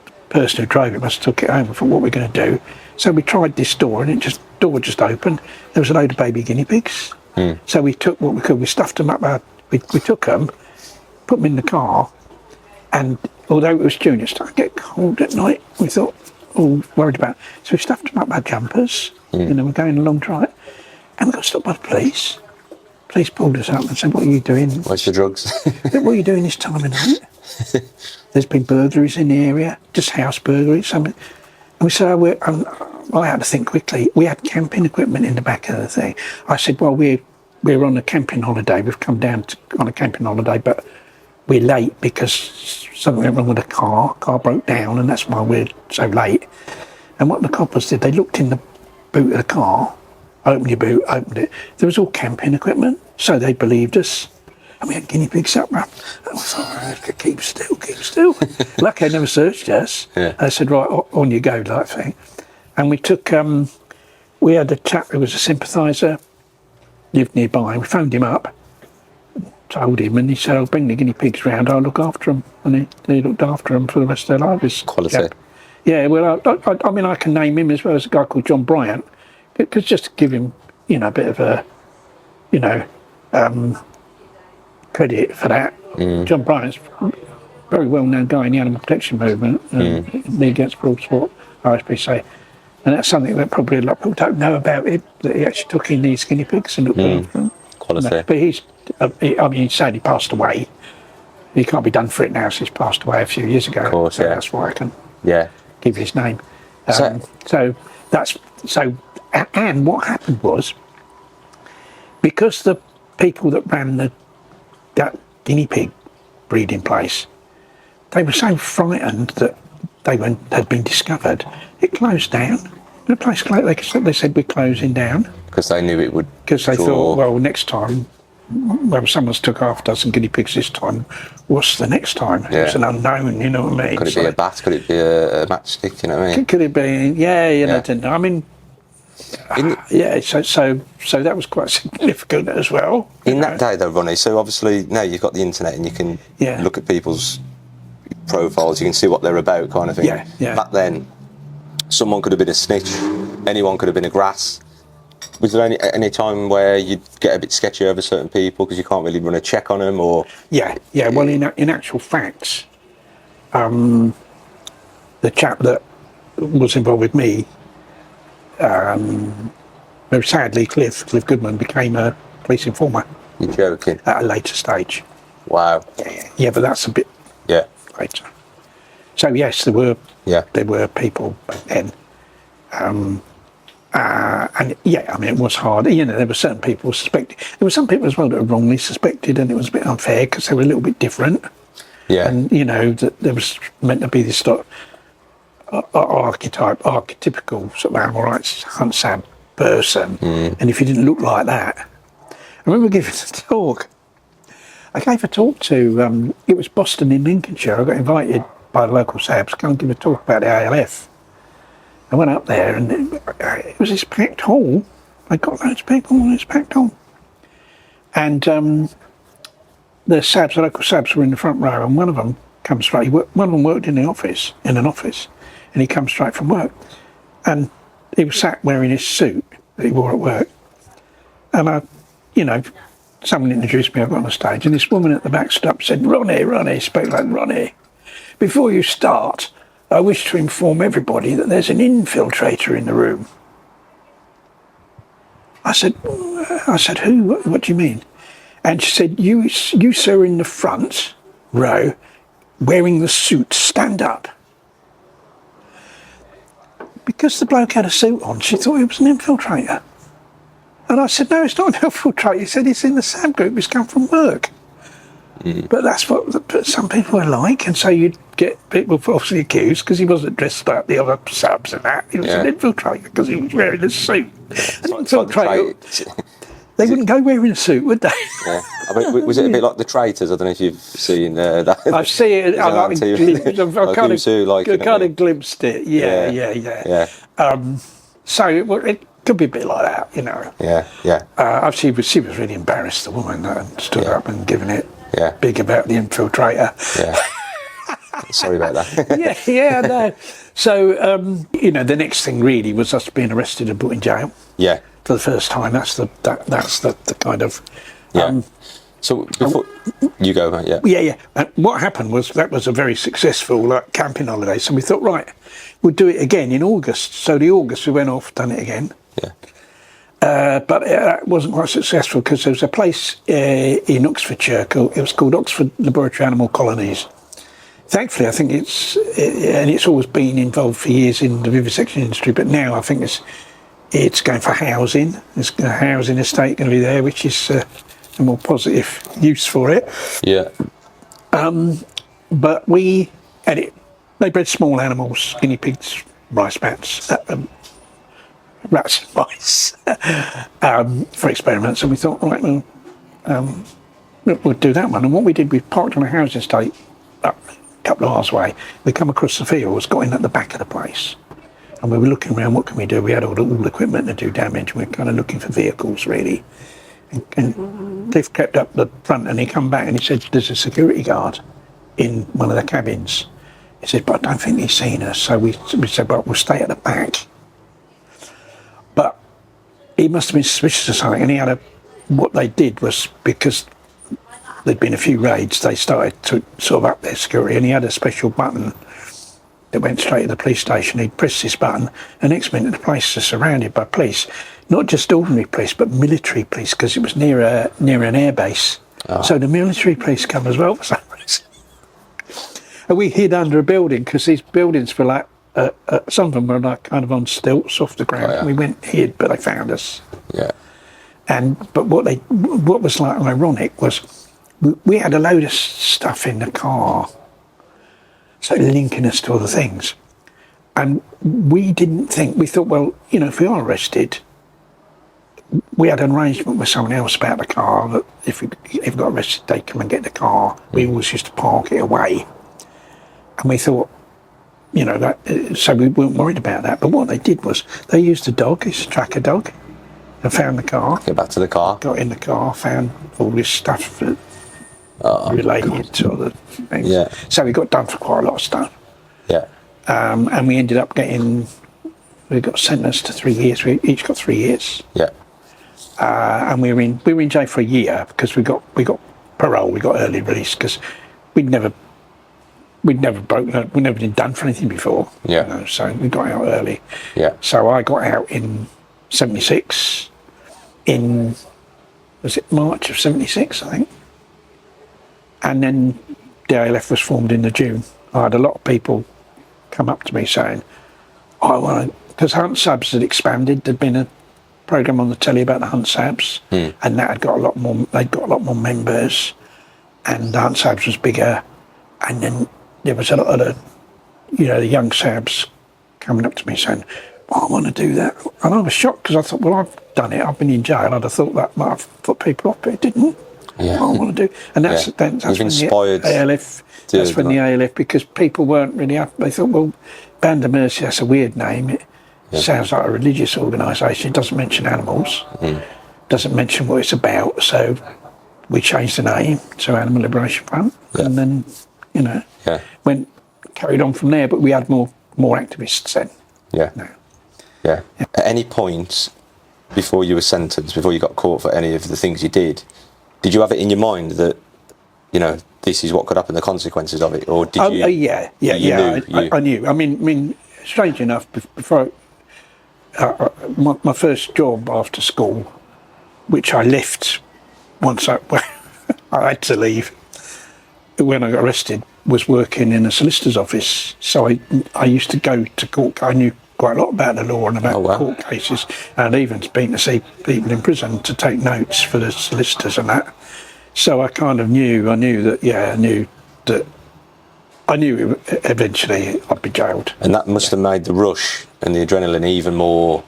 the person who drove it must have took it home and thought, what are we going to do? So we tried this door, and door just opened. There was a load of baby guinea pigs. So we took what we could. We stuffed them up. We took them, put them in the car, and although it was June, it started to get cold at night. We thought, worried about it. So we stuffed them up our jumpers. We're going along trying it, and we got stopped by the police. Police pulled us up and said, what are you doing? What's your drugs? What are you doing this time of night? There's been burglaries in the area, just house burglaries. And we said, I had to think quickly. We had camping equipment in the back of the thing. I said, well, we're on a camping holiday. We've come down on a camping holiday, but we're late because something went wrong with the car. Car broke down, and that's why we're so late. And what the coppers did, they looked in the boot of the car, opened your boot, opened it. There was all camping equipment, so they believed us. And we had guinea pigs up. I was like, keep still. Lucky they never searched us. Yeah. They said, right, on you go, type thing. And we took, we had a chap who was a sympathiser, lived nearby. We phoned him up, told him, and he said, I'll bring the guinea pigs round, I'll look after them. And he looked after them for the rest of their lives. Quality. Chap. Yeah, well, I mean, I can name him as well as a guy called John Bryant, because just to give him, a bit of a, credit for that. John Bryant's a very well-known guy in the animal protection movement, League Against Cruel Sport, RSPCA, and that's something that probably a lot of people don't know about him, that he actually took in these guinea pigs and looked after them. Quality. But he sadly passed away. He can't be done for it now, so he's passed away a few years ago. Of course, so that's why I can give his name. And what happened was, because the people that ran that guinea pig breeding place, they were so frightened that had been discovered, it closed down. The place closed. They said we're closing down because they knew it would. Because they thought, well, next time, someone's took half a dozen guinea pigs this time. What's the next time? Yeah. It's an unknown. You know what I mean? Could it be a bat? Could it be a matchstick? You know what I mean? Could it be? Yeah, I didn't know. I mean, Yeah, so that was quite significant as well. In that day, though, Ronnie, so obviously now you've got the internet and you can Yeah. look at people's profiles, you can see what they're about, kind of thing. Yeah, yeah. Back then, someone could have been a snitch, anyone could have been a grass. Was there any time where you'd get a bit sketchy over certain people because you can't really run a check on them, or? Yeah. Well, in actual fact, the chap that was involved with me, very sadly, Cliff Goodman became a police informer. You're joking. At a later stage. Wow. Yeah, but that's a bit later. So yes, there were people back then, and yeah, I mean, it was hard. You know, there were certain people suspected. There were some people as well that were wrongly suspected, and it was a bit unfair because they were a little bit different. Yeah. And you know that there was meant to be this sort of archetypical sort of animal rights hunt sab person, and if you didn't look like that, I remember giving a talk. I gave a talk to, it was Boston in Lincolnshire. I got invited by the local SABs to come and give a talk about the ALF. I went up there and it was this packed hall. I got loads of people in this packed hall. And the SABs, the local SABs were in the front row, and one of them comes straight, one of them worked in an office, and he comes straight from work. And he was sat wearing his suit that he wore at work. And I, you know, someone introduced me, I got on the stage, and this woman at the back stood up and said, Ronnie, spoke like Ronnie. Before you start, I wish to inform everybody that there's an infiltrator in the room. I said, who? What do you mean? And she said, you sir in the front row, wearing the suit, stand up. Because the bloke had a suit on, she thought he was an infiltrator. And I said, no, it's not an infiltrator. He said, it's in the SAB group, he's come from work. But that's what some people are like, and so you'd get people falsely accused because he wasn't dressed like the other subs and that. He was an infiltrator because he was wearing a suit. An infiltrator, they wouldn't go wearing a suit, would they? Yeah. I mean, was it a bit like The Traitors? I don't know if you've seen that. I've seen it. I've kind of glimpsed it. Yeah. So it could be a bit like that, you know. Yeah. She was really embarrassed, the woman, and stood up and given it big about the infiltrator. Yeah. Sorry about that. I know. So, you know, the next thing really was us being arrested and put in jail. Yeah. For the first time. That's the kind of... so before... you go, mate, Yeah. And what happened was that was a very successful camping holiday. So we thought, right, we'll do it again in August. So the August we went off, done it again. Yeah. But it wasn't quite successful because there was a place in Oxfordshire it was called Oxford Laboratory Animal Colonies. Thankfully, I think it's always been involved for years in the vivisection industry, but now I think it's going for housing. There's a housing estate going to be there, which is a more positive use for it. Yeah. But they bred small animals, guinea pigs, rice bats, rats and mice for experiments, and we thought, right, we'll do that one. And what we did, we parked on a housing estate up a couple of hours away. We come across the fields, got in at the back of the place, and we were looking around, what can we do? We had all the equipment to do damage. We were kind of looking for vehicles, really. And Cliff kept up the front, and he come back and he said, there's a security guard in one of the cabins. He said, but I don't think he's seen us. So we said, well, we'll stay at the back. But he must have been suspicious of something, and what they did was, because there'd been a few raids, they started to sort of up their security, and he had a special button that went straight to the police station. He'd press this button, and next minute the place was surrounded by police, not just ordinary police, but military police, because it was near an air base. Oh. So the military police come as well for some reason. And we hid under a building, because these buildings were like, some of them were like kind of on stilts off the ground. Oh, yeah. We went hid, but they found us. Yeah. But what was like ironic was we had a load of stuff in the car, so linking us to other things. And we thought, well, you know, if we are arrested, we had an arrangement with someone else about the car that if we got arrested, they'd come and get the car. We always used to park it away. And we thought, you know, so we weren't worried about that. But what they did was they used a dog, it's a tracker dog, and found the car. Get back to the car. Got in the car, found all this stuff that related to other things. Yeah. So we got done for quite a lot of stuff. Yeah. And we ended up we got sentenced to 3 years. We each got 3 years. Yeah. And we were in jail for a year because we got parole. We got early release because we'd never been done for anything before. Yeah. You know, so we got out early. Yeah. So I got out in 76. Was it March of 76, I think? And then the ALF was formed in the June. I had a lot of people come up to me saying, I want to, because Hunt Subs had expanded. There'd been a programme on the telly about the Hunt Subs, and that had got a lot more, they'd got a lot more members, and the Hunt Subs was bigger. And then there was a lot of the young Sabs coming up to me saying, I want to do that. And I was shocked because I thought, well, I've done it. I've been in jail. I'd have thought that might have put people off, but it didn't. Yeah. I want to do. And that's when inspired the ALF, that's when the ALF, because people weren't really up. They thought, well, Band of Mercy, that's a weird name. It sounds like a religious organisation. It doesn't mention animals. Doesn't mention what it's about. So we changed the name to Animal Liberation Front. Yeah. And then, you know, carried on from there. But we had more activists then. Yeah. No. Yeah. At any point before you were sentenced, before you got caught for any of the things you did you have it in your mind that, you know, this is what could happen, the consequences of it, or did you? I knew. I mean, strange enough, before my first job after school, which I left once I had to leave when I got arrested, was working in a solicitor's office. So I used to go to court. I knew quite a lot about the law and about court cases, and even been to see people in prison to take notes for the solicitors and that. So I kind of knew eventually I'd be jailed. And that must have made the rush and the adrenaline even more,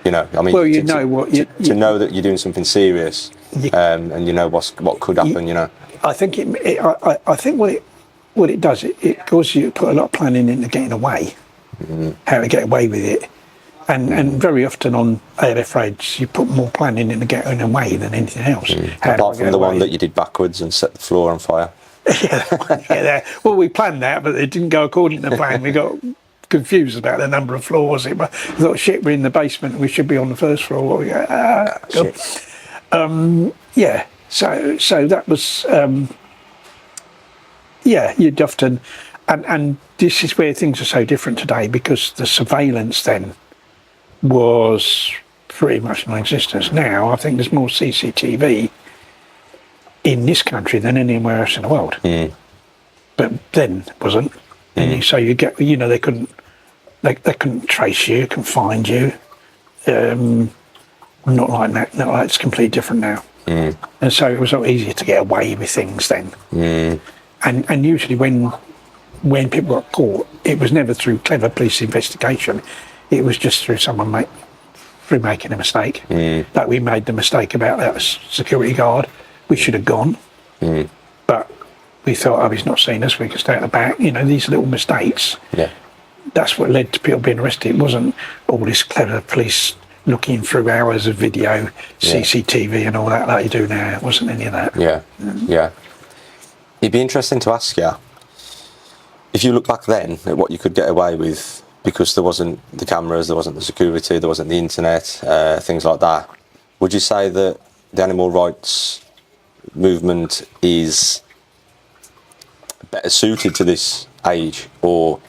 you know, I mean, well, to know that you're doing something serious, and you know what could happen, you know. I think I think what it does, it causes you to put a lot of planning into getting away, how to get away with it. And very often on ALF raids, you put more planning into getting away than anything else. Apart from the one that you did backwards and set the floor on fire. Well, we planned that, but it didn't go according to plan. We got confused about the number of floors. We thought, shit, we're in the basement. We should be on the first floor. We go, shit. So that was, you'd often, and this is where things are so different today, because the surveillance then was pretty much non-existent. Now I think there's more CCTV in this country than anywhere else in the world, but then it wasn't. And so you get, you know, they couldn't trace you, couldn't find you. Not like that. Not like it's completely different now. And so it was a lot easier to get away with things then. And usually when people got caught, it was never through clever police investigation. It was just through through making a mistake. Like we made the mistake about that security guard. We should have gone, but we thought, oh, he's not seen us. We can stay at the back. You know, these little mistakes. Yeah. That's what led to people being arrested. It wasn't all this clever police looking through hours of video, CCTV and all that like you do now. It wasn't any of that. Yeah. It'd be interesting to ask you, if you look back then at what you could get away with, because there wasn't the cameras, there wasn't the security, there wasn't the internet, things like that, would you say that the animal rights movement is better suited to this age or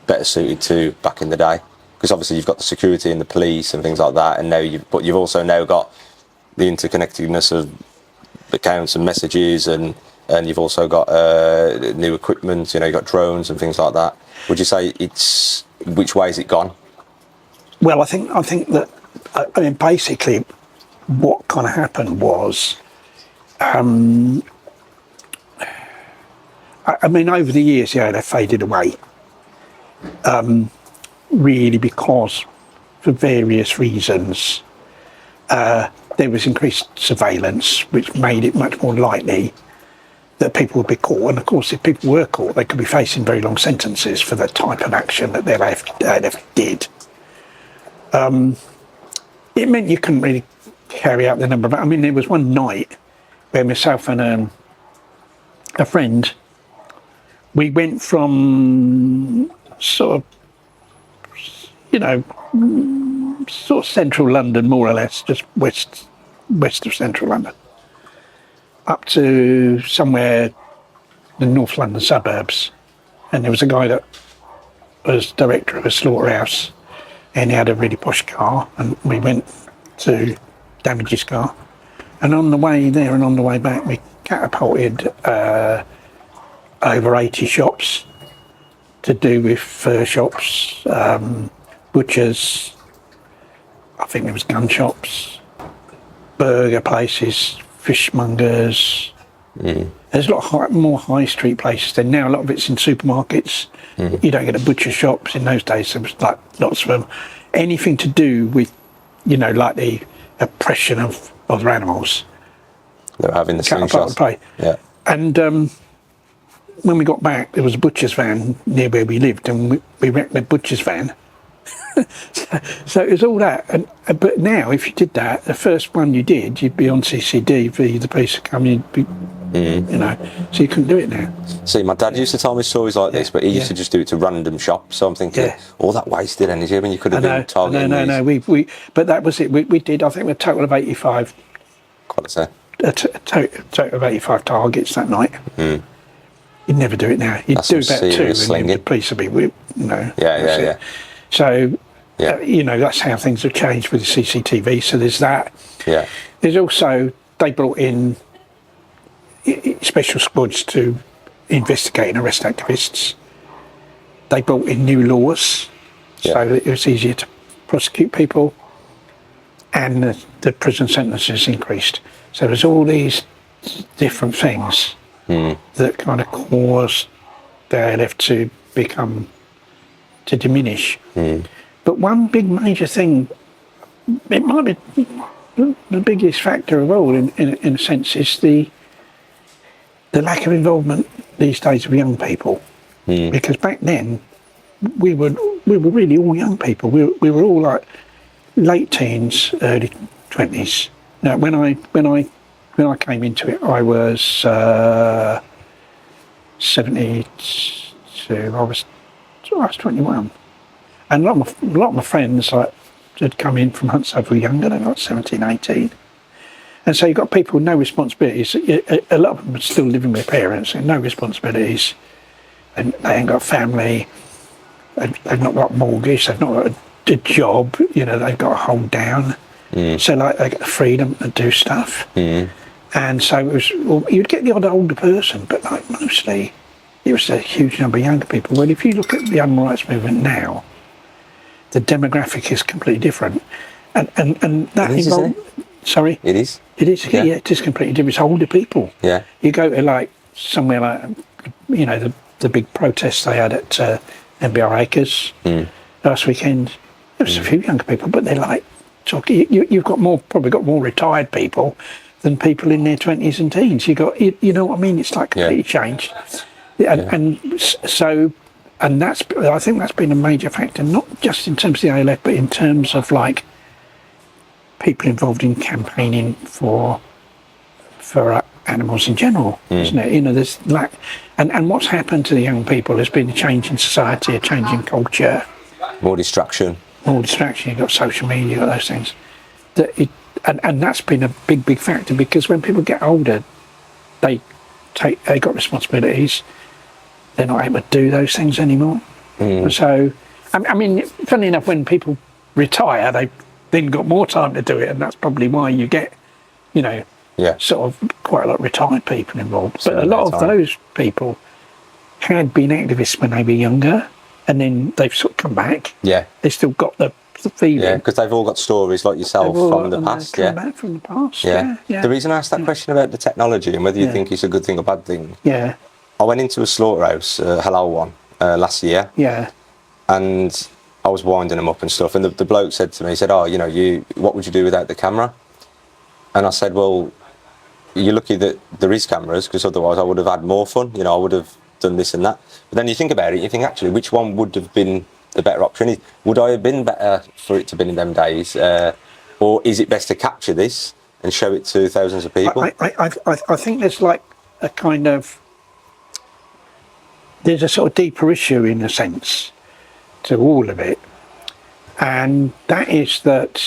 better suited to back in the day? Because obviously you've got the security and the police and things like that, and but you've also now got the interconnectedness of accounts and messages, and you've also got new equipment. You know, you've got drones and things like that. Would you say which way has it gone? Well, I think that, I mean, basically what kind of happened was, I mean, over the years, they faded away. Really, because for various reasons, there was increased surveillance, which made it much more likely that people would be caught. And of course, if people were caught, they could be facing very long sentences for the type of action that their ALF did. It meant you couldn't really carry out the number of... I mean, there was one night where myself and a friend, we went from sort of, you know, sort of central London, more or less, just west of central London, up to somewhere in the North London suburbs. And there was a guy that was director of a slaughterhouse, and he had a really posh car, and we went to damage his car. And on the way there and on the way back, we catapulted over 80 shops to do with fur shops, butchers, I think there was gun shops, burger places, fishmongers. There's a lot more high street places than now. A lot of it's in supermarkets. You don't get a butcher shops. In those days there was like lots of them. Anything to do with, you know, like the oppression of other animals. They were having the slingshots. Yeah. And when we got back, there was a butcher's van near where we lived, and we wrecked the butcher's van. So it was all that. And but now, if you did that, the first one you did, you'd be on CCD, the police would come in, you know, so you couldn't do it now. See, my dad used to tell me stories like this, but he used to just do it to random shops. So I'm thinking, all that wasted energy. I mean, you could have been targeting No. We but that was it. We did, I think, a total of 85. Quite a say. A total of 85 targets that night. You'd never do it now. You'd do about 2, and then the police would be, you know. Yeah. So, you know, that's how things have changed with the CCTV. So there's that. Yeah. There's also, they brought in special squads to investigate and arrest activists. They brought in new laws so that it was easier to prosecute people, and the prison sentences increased. So there's all these different things that kind of caused the ALF to diminish. But one big major thing, it might be the biggest factor of all in a sense, is the lack of involvement these days of young people. Because back then we were really all young people. We were all like late teens, early 20s. Now when I came into it, I was 72. I was 21. And a lot of my friends had come in from Huntsville were younger, they were like 17, 18. And so you've got people with no responsibilities. A lot of them are still living with their parents and no responsibilities. And they ain't got family. They've not got a mortgage. They've not got a job. You know, they've got to hold down. So like they get the freedom to do stuff. And so it was, well, you'd get the odd older person, but like mostly it was a huge number of younger people. Well, if you look at the animal rights movement now, the demographic is completely different. And that involves... Sorry? It is? It is, yeah, it is completely different. It's older people. Yeah. You go to like somewhere like, you know, the big protests they had at MBR Acres last weekend. There was a few younger people, but they're like, you've got probably got more retired people than people in their 20s and teens. You know what I mean? It's like completely changed. And so, and I think that's been a major factor, not just in terms of the ALF, but in terms of like people involved in campaigning for animals in general, isn't it? You know, there's lack, and what's happened to the young people has been a change in society, a change in culture. More distraction. You've got social media, you've got those things. And that's been a big factor, because when people get older, they got responsibilities. They're not able to do those things anymore. So, I mean, funny enough, when people retire, they've then got more time to do it, and that's probably why you get, you know, sort of quite a lot of retired people involved. But a lot of those people had been activists when they were younger, and then they've sort of come back. Yeah. They've still got the feeling. Yeah, because they've all got stories like yourself from the past. Back from the past. Yeah. The reason I asked that question about the technology and whether you think it's a good thing or bad thing. Yeah. I went into a slaughterhouse, halal one, last year. Yeah. And I was winding them up and stuff, and the bloke said to me, he said, "Oh, you know, what would you do without the camera?" And I said, "Well, you're lucky that there is cameras, because otherwise I would have had more fun. I would have done this and that. But then you think about it, you think, actually, which one would have been the better option? Would I have been better for it to have been in them days? Or is it best to capture this and show it to thousands of people? I think there's like a kind of, there's a sort of deeper issue in a sense to all of it. And that is that,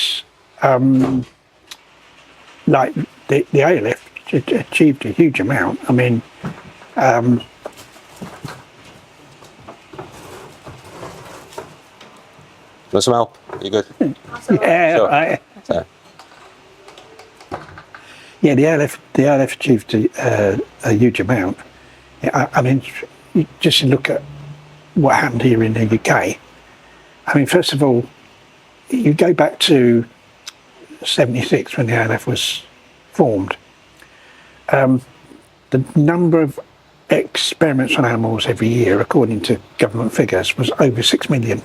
like the ALF achieved a huge amount. I mean, Want some help? You good? yeah, Sure. yeah, the ALF achieved a huge amount. I mean, you just look at what happened here in the UK. I mean, first of all, you go back to 76 when the ALF was formed. The number of experiments on animals every year, according to government figures, was over 6 million.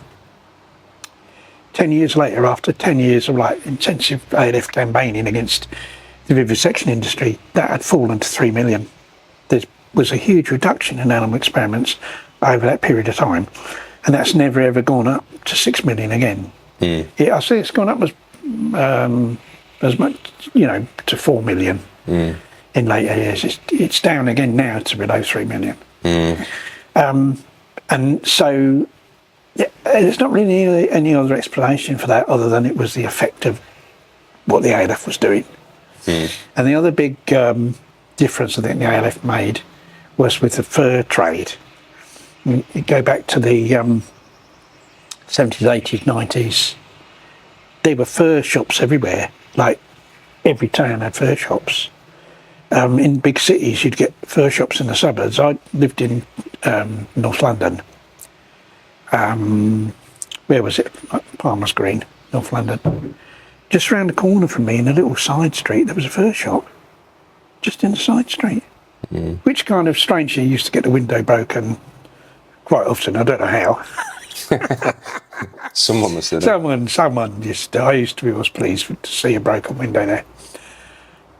10 years later, after 10 years of like intensive ALF campaigning against the vivisection industry, that had fallen to 3 million. There was a huge reduction in animal experiments over that period of time, and that's never ever gone up to 6 million again. I see it's gone up as much, to 4 million in later years. It's down again now to below 3 million. And so there's not really any other explanation for that other than it was the effect of what the ALF was doing. And the other big difference I think the ALF made was with the fur trade. You go back to the 70s, 80s, 90s, there were fur shops everywhere. Like every town had fur shops. In big cities, you'd get fur shops in the suburbs. I lived in North London. Where was it? Palmer's Green, North London. Just round the corner from me, in a little side street, there was a fur shop. Just in the side street. Which kind of strangely used to get the window broken quite often. I don't know how. Someone must have done. Someone just, I used to be always pleased to see a broken window there.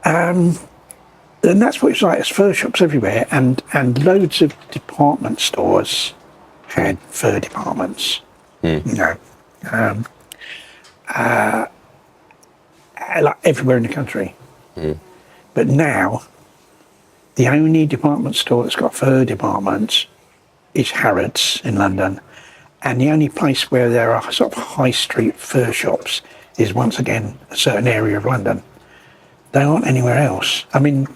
And that's what it's like. There's fur shops everywhere, and loads of department stores had fur departments. Like everywhere in the country. But now, the only department store that's got fur departments is Harrods in London. And the only place where there are sort of high street fur shops is once again a certain area of London. They aren't anywhere else. I mean,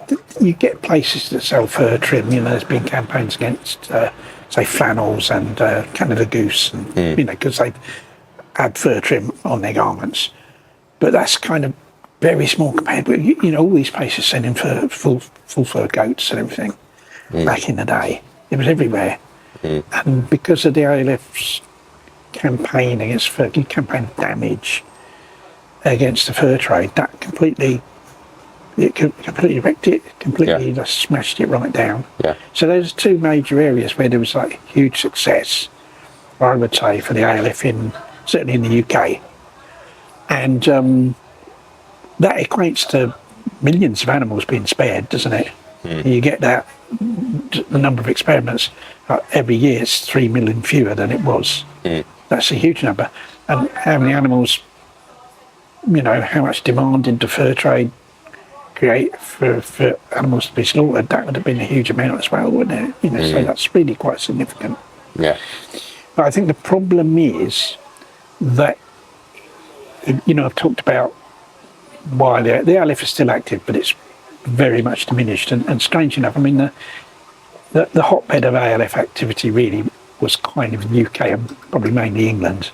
you get places that sell fur trim. There's been campaigns against, say, flannels and Canada Goose, and because they've had fur trim on their garments. But that's kind of very small compared with all these places selling full fur coats and everything. Back in the day, it was everywhere. And because of the ALF's campaign against fur, campaign of damage against the fur trade, that completely wrecked it, just smashed it right down. So those are two major areas where there was like huge success, I would say, for the ALF certainly in the UK. And that equates to millions of animals being spared, doesn't it? You get that, the number of experiments every year is 3 million fewer than it was. That's a huge number. And how many animals, how much demand did the fur trade create for animals to be slaughtered? That would have been a huge amount as well, wouldn't it? So that's really quite significant. But I think the problem is that, I've talked about why the ALF is still active, but it's very much diminished. And strange enough, I mean, the hotbed of ALF activity really was kind of the UK and probably mainly England.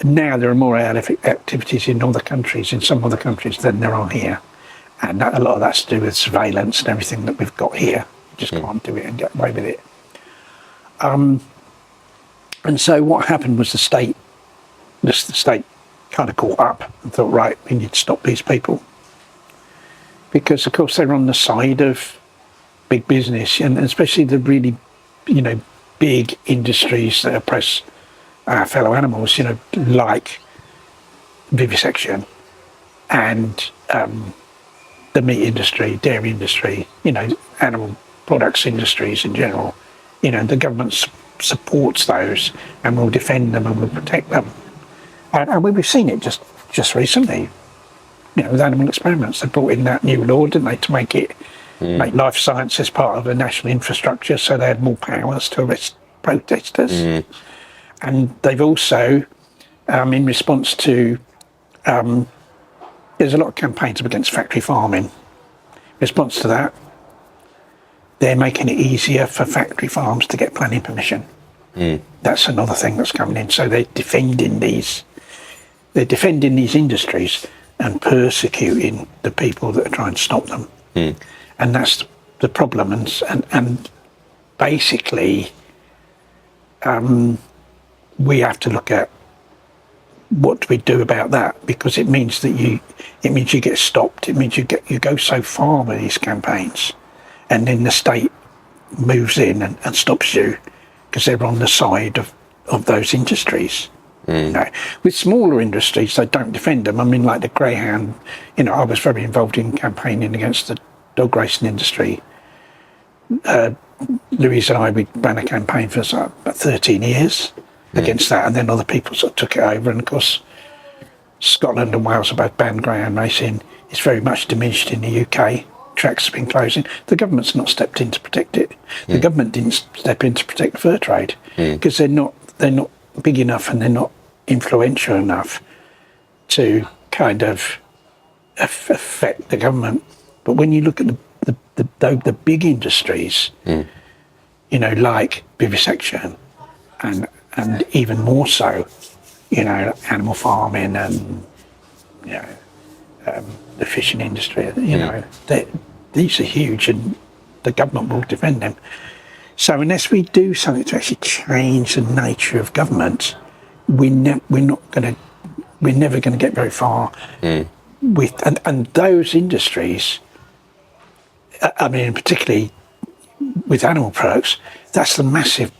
Now there are more ALF activities in some other countries than there are here. And a lot of that's to do with surveillance and everything that we've got here. You just can't do it and get away with it. And so what happened was the state kind of caught up and thought, right, we need to stop these people. Because, of course, they're on the side of big business, and especially the really, big industries that oppress our fellow animals, like vivisection and the meat industry, dairy industry, animal products industries in general. The government supports those and will defend them and will protect them. And we've seen it just recently, with animal experiments. They brought in that new law, didn't they, to make life sciences part of the national infrastructure, so they had more powers to arrest protesters. And they've also, in response to, there's a lot of campaigns against factory farming. In response to that, they're making it easier for factory farms to get planning permission. That's another thing that's coming in. So they're defending these industries and persecuting the people that are trying to stop them. And that's the problem. And basically, we have to look at what do we do about that, because it means you get stopped. It means you go so far with these campaigns, and then the state moves in and stops you because they're on the side of those industries. With smaller industries, they don't defend them. I mean, like the greyhound. I was very involved in campaigning against the dog racing industry. Louise and I, we ran a campaign for about 13 years against that, and then other people sort of took it over. And of course, Scotland and Wales have both banned greyhound racing. It's very much diminished in the UK. Tracks have been closing. The government's not stepped in to protect it. The government didn't step in to protect the fur trade because they're not big enough and they're not influential enough to kind of affect the government. But when you look at the big industries, like vivisection and even more so, animal farming and the fishing industry, these are huge, and the government will defend them. So unless we do something to actually change the nature of government, we're never going to get very far with and those industries. I mean, particularly with animal products, that's the massive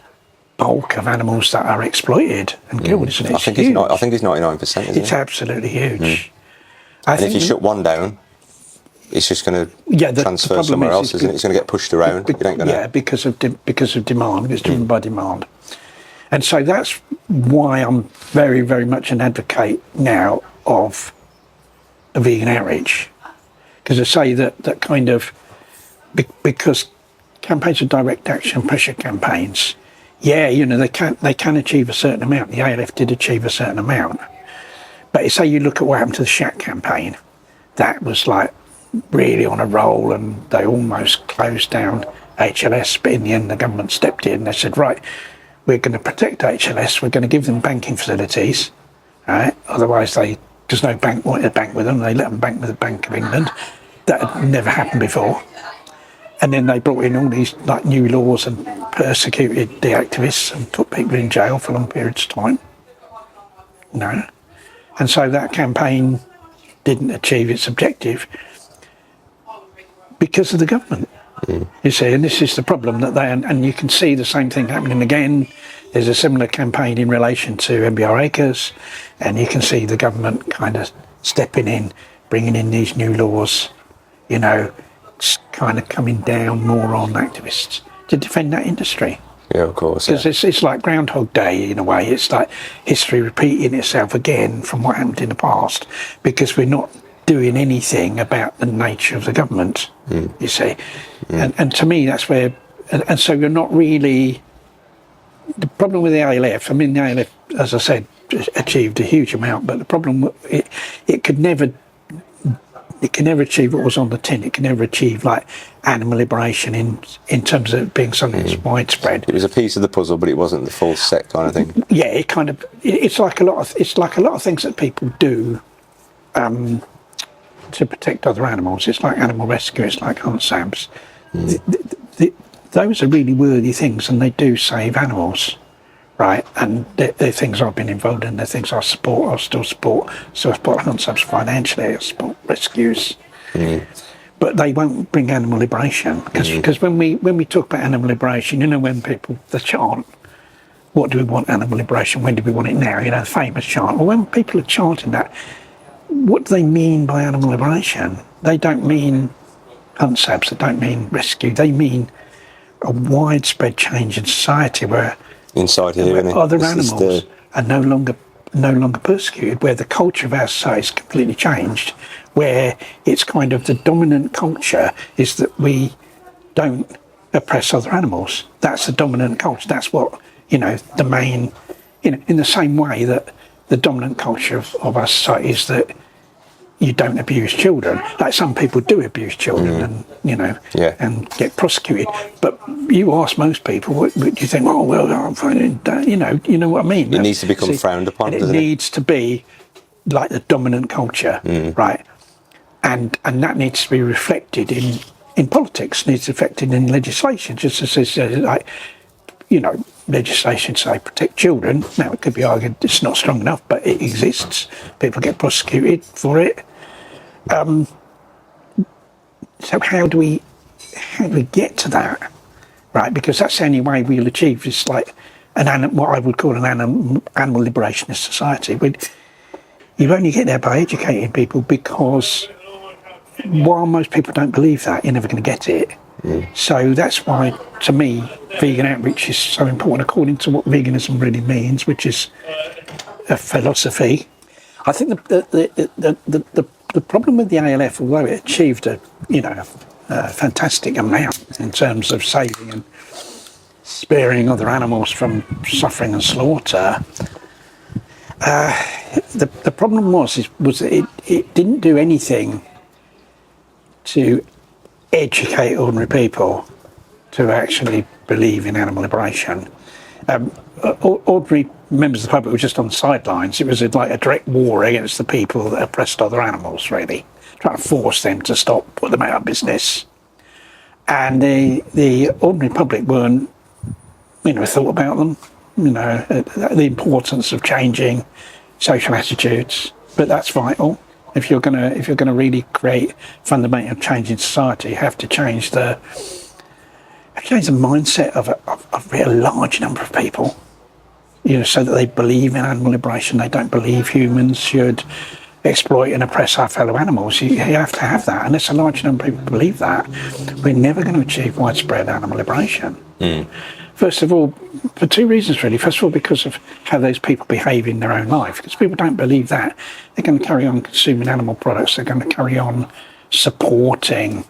bulk of animals that are exploited and killed, isn't it? I think it's 99%, isn't it? It's absolutely huge. And if you shut one down, it's just going to transfer somewhere else, isn't it? It's going to get pushed around. Because of demand. It's driven by demand. And so that's why I'm very, very much an advocate now of a vegan outreach. Because I say that kind of, because campaigns of direct action, pressure campaigns, they can achieve a certain amount. The ALF did achieve a certain amount. But say you look at what happened to the Shack campaign, that was like really on a roll, and they almost closed down HLS, but in the end the government stepped in. They said, right, we're going to protect HLS, we're going to give them banking facilities, right? Otherwise because no bank wanted to bank with them, they let them bank with the Bank of England. That had never happened before. And then they brought in all these new laws and persecuted the activists and put people in jail for long periods of time. And so that campaign didn't achieve its objective because of the government. You see, and this is the problem that and you can see the same thing happening again. There's a similar campaign in relation to MBR acres, and you can see the government kind of stepping in, bringing in these new laws, kind of coming down more on activists to defend that industry. Yeah, of course. Because it's like Groundhog Day in a way. It's like history repeating itself again from what happened in the past, because we're not doing anything about the nature of the government, you see. And to me, that's where... And so you're not really... The problem with the ALF, the ALF, as I said, achieved a huge amount, but the problem, it could never achieve what was on the tin. It can never achieve like animal liberation in terms of it being something that's widespread. It was a piece of the puzzle, but it wasn't the full set kind of thing. Yeah, it's like a lot of things that people do to protect other animals. It's like animal rescue. It's like hunt SABs. Those are really worthy things, and they do save animals, right? And they're things I've been involved in. They're things I support. I still support. So I support hunt SABs financially. I support rescues. But they won't bring animal liberation, because when we talk about animal liberation, when people the chant, what do we want animal liberation? When do we want it now? The famous chant. Well, when people are chanting that, what do they mean by animal liberation? They don't mean hunt sabs, they don't mean rescue, they mean a widespread change in society where other animals are no longer persecuted, where the culture of our society is completely changed, where it's kind of the dominant culture is that we don't oppress other animals. That's the dominant culture. That's what, the main, in the same way that the dominant culture of our society is that you don't abuse children. Like some people do abuse children and get prosecuted. But you ask most people, what do you think? Oh, well, I'm finding, you know what I mean? It needs to become frowned upon, doesn't it? It needs to be like the dominant culture, right? And that needs to be reflected in politics, needs to be reflected in legislation, just as it says, like, legislation say protect children. Now it could be argued it's not strong enough, but it exists. People get prosecuted for it. So how do we get to that, right? Because that's the only way we'll achieve this, like what I would call an animal liberationist society. You only get there by educating people, because while most people don't believe that, you're never going to get it. So that's why, to me, vegan outreach is so important, according to what veganism really means, which is a philosophy. I think the problem with the ALF, although it achieved a fantastic amount in terms of saving and sparing other animals from suffering and slaughter, the problem was that it didn't do anything to educate ordinary people to actually believe in animal liberation. Ordinary members of the public were just on the sidelines. It was like a direct war against the people that oppressed other animals, really, trying to force them to stop, put them out of business. And the ordinary public weren't, thought about them, the importance of changing social attitudes. But that's vital. If you're gonna really create fundamental change in society, you have to change the mindset of a large number of people. So that they believe in animal liberation. They don't believe humans should exploit and oppress our fellow animals. You have to have that. Unless a large number of people believe that, we're never going to achieve widespread animal liberation. First of all, for two reasons really. First of all, because of how those people behave in their own life. Because people don't believe that, they're going to carry on consuming animal products. They're going to carry on supporting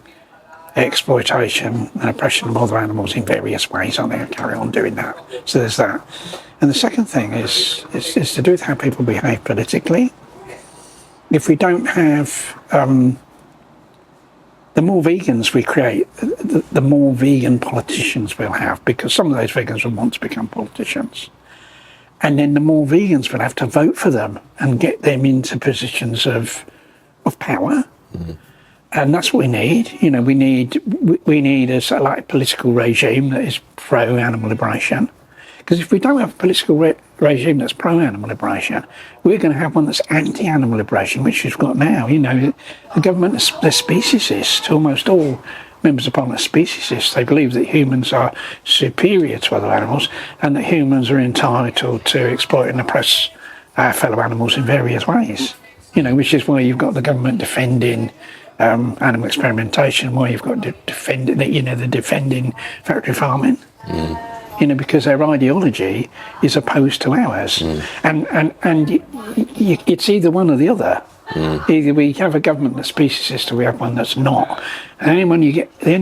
exploitation and oppression of other animals in various ways, aren't they? And carry on doing that. So there's that. And the second thing is to do with how people behave politically. If we don't have the more vegans we create, the more vegan politicians we'll have, because some of those vegans will want to become politicians. And then the more vegans will have to vote for them and get them into positions of power. And that's what we need. We need a sort of like political regime that is pro-animal liberation. Because if we don't have a political regime that's pro-animal liberation, we're going to have one that's anti-animal liberation, which we've got now. The government, they're speciesists. Almost all members of parliament are speciesists. They believe that humans are superior to other animals and that humans are entitled to exploit and oppress our fellow animals in various ways. Which is why you've got the government defending animal experimentation, why you've got they're defending factory farming. Because their ideology is opposed to ours, and it's either one or the other. Either we have a government that's speciesist, or we have one that's not. And the only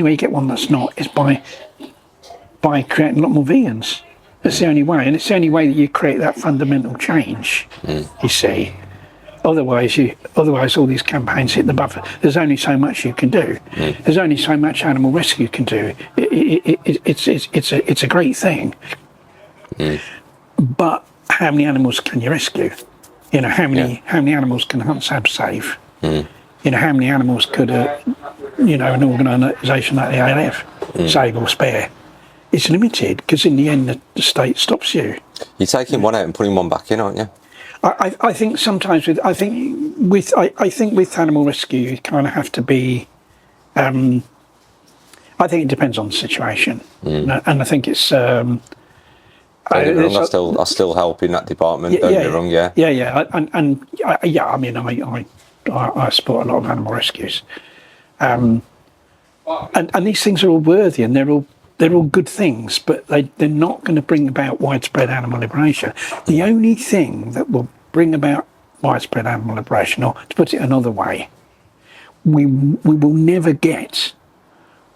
way you get one that's not is by creating a lot more vegans. That's the only way, and it's the only way that you create that fundamental change. You see. Otherwise, all these campaigns hit the buffer. There's only so much you can do. There's only so much animal rescue can do. It's a great thing. But how many animals can you rescue? How many animals can hunt sab save? How many animals could an organisation like the ALF save or spare? It's limited, because in the end the state stops you. You're taking one out and putting one back in, aren't you? I think sometimes with animal rescue you kind of have to be. I think it depends on the situation, and I think it's. Don't get me wrong, I still help in that department. Don't get me wrong, yeah. I mean, I support a lot of animal rescues. And these things are all worthy, and they're all good things, but they're not going to bring about widespread animal liberation. The only thing that will bring about widespread animal liberation, or to put it another way, we will never get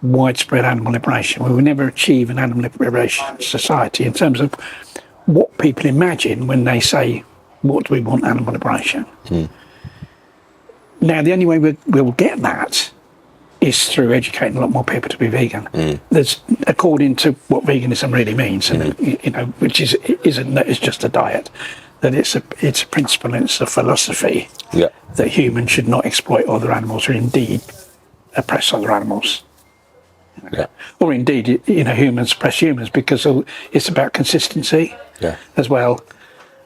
widespread animal liberation. We will never achieve an animal liberation society in terms of what people imagine when they say, what do we want animal liberation? Now, the only way we'll get that is through educating a lot more people to be vegan. There's, according to what veganism really means, and which isn't that it's just a diet, that it's a principle and it's a philosophy that humans should not exploit other animals or indeed oppress other animals. Or indeed, humans oppress humans, because it's about consistency as well.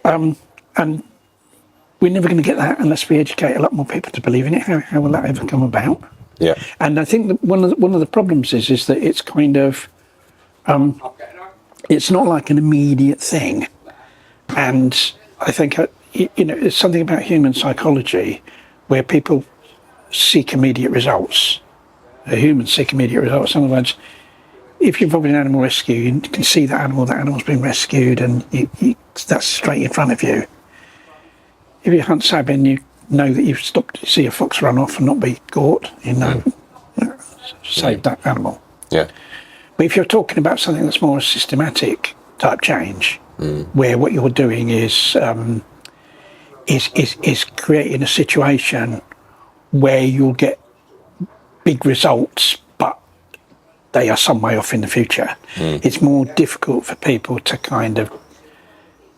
And we're never going to get that unless we educate a lot more people to believe in it. How will that ever come about? And I think that one of the problems is that it's kind of it's not like an immediate thing. And I think it's something about human psychology where people seek immediate results. Humans seek immediate results. In other words, if you're involved in animal rescue, you can see that animal's been rescued, and that's straight in front of you. If you hunt salmon, you know that you've stopped to see a fox run off and not be caught. Save that animal. But if you're talking about something that's more a systematic type change, where what you're doing is creating a situation where you'll get big results, but they are some way off in the future. It's more difficult for people to kind of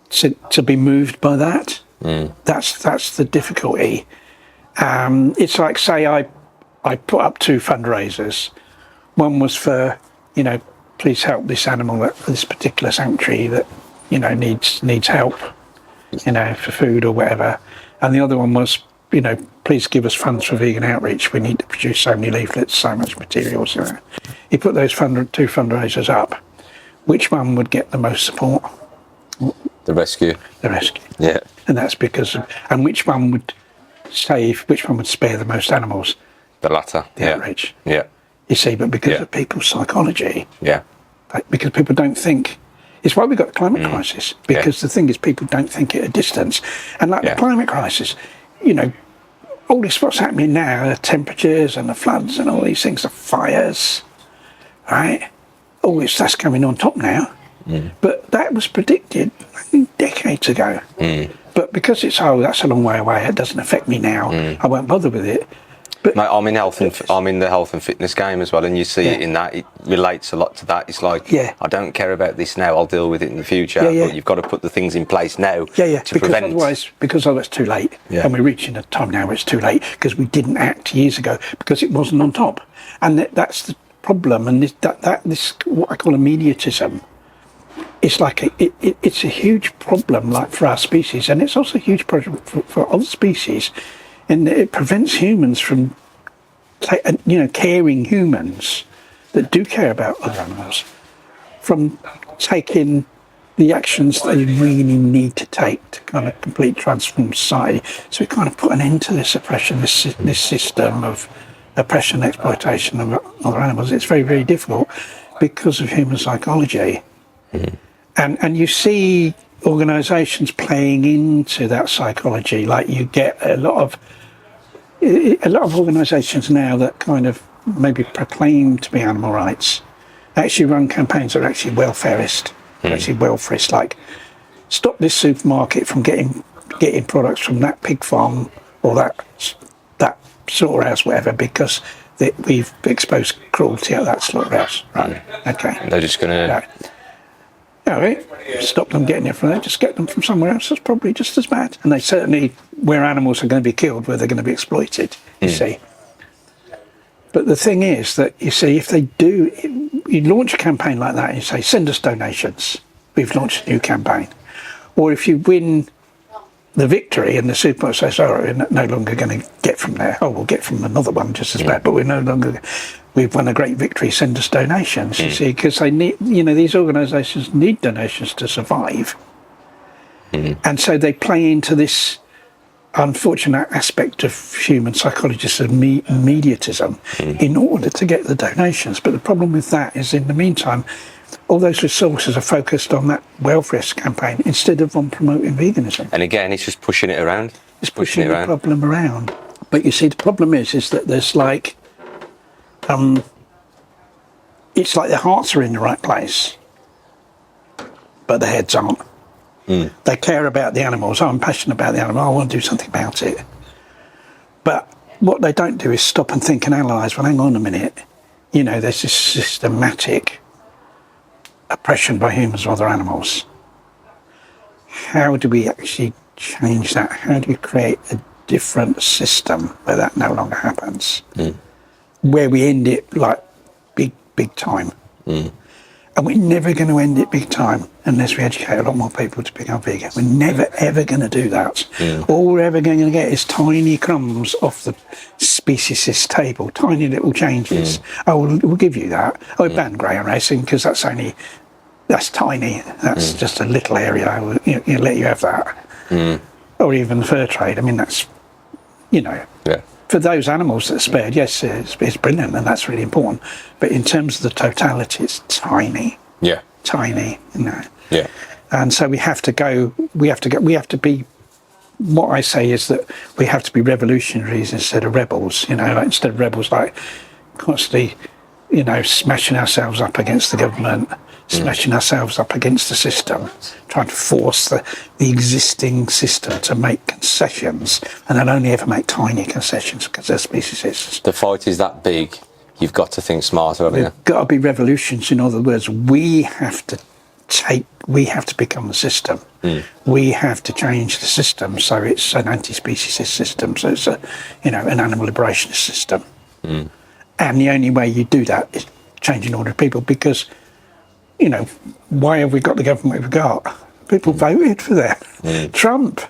to be moved by that. That's the difficulty. It's like, say I put up 2 fundraisers. One was for, please help this animal at this particular sanctuary that needs help, for food or whatever. And the other one was, please give us funds for vegan outreach. We need to produce so many leaflets, so much materials. He put those 2 fundraisers up. Which one would get the most support? The rescue. The rescue. And that's because and which one would spare the most animals? The latter. The outreach. You see, but because of people's psychology, because people don't think. It's why we've got the climate crisis, because the thing is, people don't think at a distance. And like the climate crisis, all this what's happening now, the temperatures and the floods and all these things, the fires, right? All this that's coming on top now. But that was predicted decades ago. But because it's, that's a long way away, it doesn't affect me now, I won't bother with it. But mate, I'm in the health and fitness game as well, and you see it in that. It relates a lot to that. It's like, I don't care about this now, I'll deal with it in the future. But you've got to put the things in place now to prevent. Because otherwise it's too late. And we're reaching a time now where it's too late because we didn't act years ago because it wasn't on top. And that's the problem. And this what I call immediatism. It's like it's a huge problem, like for our species, and it's also a huge problem for other species. And it prevents humans from, caring humans that do care about other animals, from taking the actions they really need to take to kind of completely transform society. So we kind of put an end to this oppression, this system of oppression and exploitation of other animals. It's very, very difficult because of human psychology. And you see organisations playing into that psychology. Like you get a lot of organisations now that kind of maybe proclaim to be animal rights actually run campaigns that are actually welfarist, like stop this supermarket from getting products from that pig farm or that slaughterhouse, whatever, because we've exposed cruelty at that slaughterhouse. Right? Okay. They're just going to. Stop them getting it from there, just get them from somewhere else that's probably just as bad. And they certainly, where animals are going to be killed, where they're going to be exploited, you see. But the thing is that, you see, if they do, you launch a campaign like that and you say, send us donations, we've launched a new campaign. Or if you win the victory and the supermarket says, we're no longer going to get from there, we'll get from another one just as bad, but we're no longer... We've won a great victory, send us donations, you see, because they need, these organisations need donations to survive. And so they play into this unfortunate aspect of human psychologists and mediatism in order to get the donations. But the problem with that is, in the meantime, all those resources are focused on that welfare campaign instead of on promoting veganism. And again, it's just pushing it around. It's pushing the problem around. But you see, the problem is that there's like, it's like their hearts are in the right place, but their heads aren't. They care about the animals. I'm passionate about the animal. I want to do something about it. But what they don't do is stop and think and analyse. Well, hang on a minute. You know, there's this systematic oppression by humans of other animals. How do we actually change that? How do we create a different system where that no longer happens? Where we end it like big time. And we're never going to end it big time unless we educate a lot more people to become vegan. We're never, ever going to do that. All we're ever going to get is tiny crumbs off the speciesist table, tiny little changes. Oh, we'll give you that. Oh, ban greyhound racing because that's tiny. That's just a little area. We'll let you have that. Or even the fur trade. I mean, that's, you know. Yeah. For those animals that are spared, yes, it's brilliant, and that's really important. But in terms of the totality, it's tiny. Yeah. Tiny, you know. Yeah. And so we have to be, what I say is that we have to be revolutionaries instead of rebels, you know, like instead of rebels, like constantly, you know, smashing ourselves up against the government, smashing ourselves up against the system, trying to force the existing system to make concessions, and they'll only ever make tiny concessions because they're speciesists. The fight is that big, you've got to think smarter, haven't you? There's got to be revolutions. In other words, we have to become the system. We have to change the system so it's an anti-speciesist system, so it's an animal liberationist system. And the only way you do that is changing ordinary people, because, you know, why have we got the government we've got? People voted for that. Trump,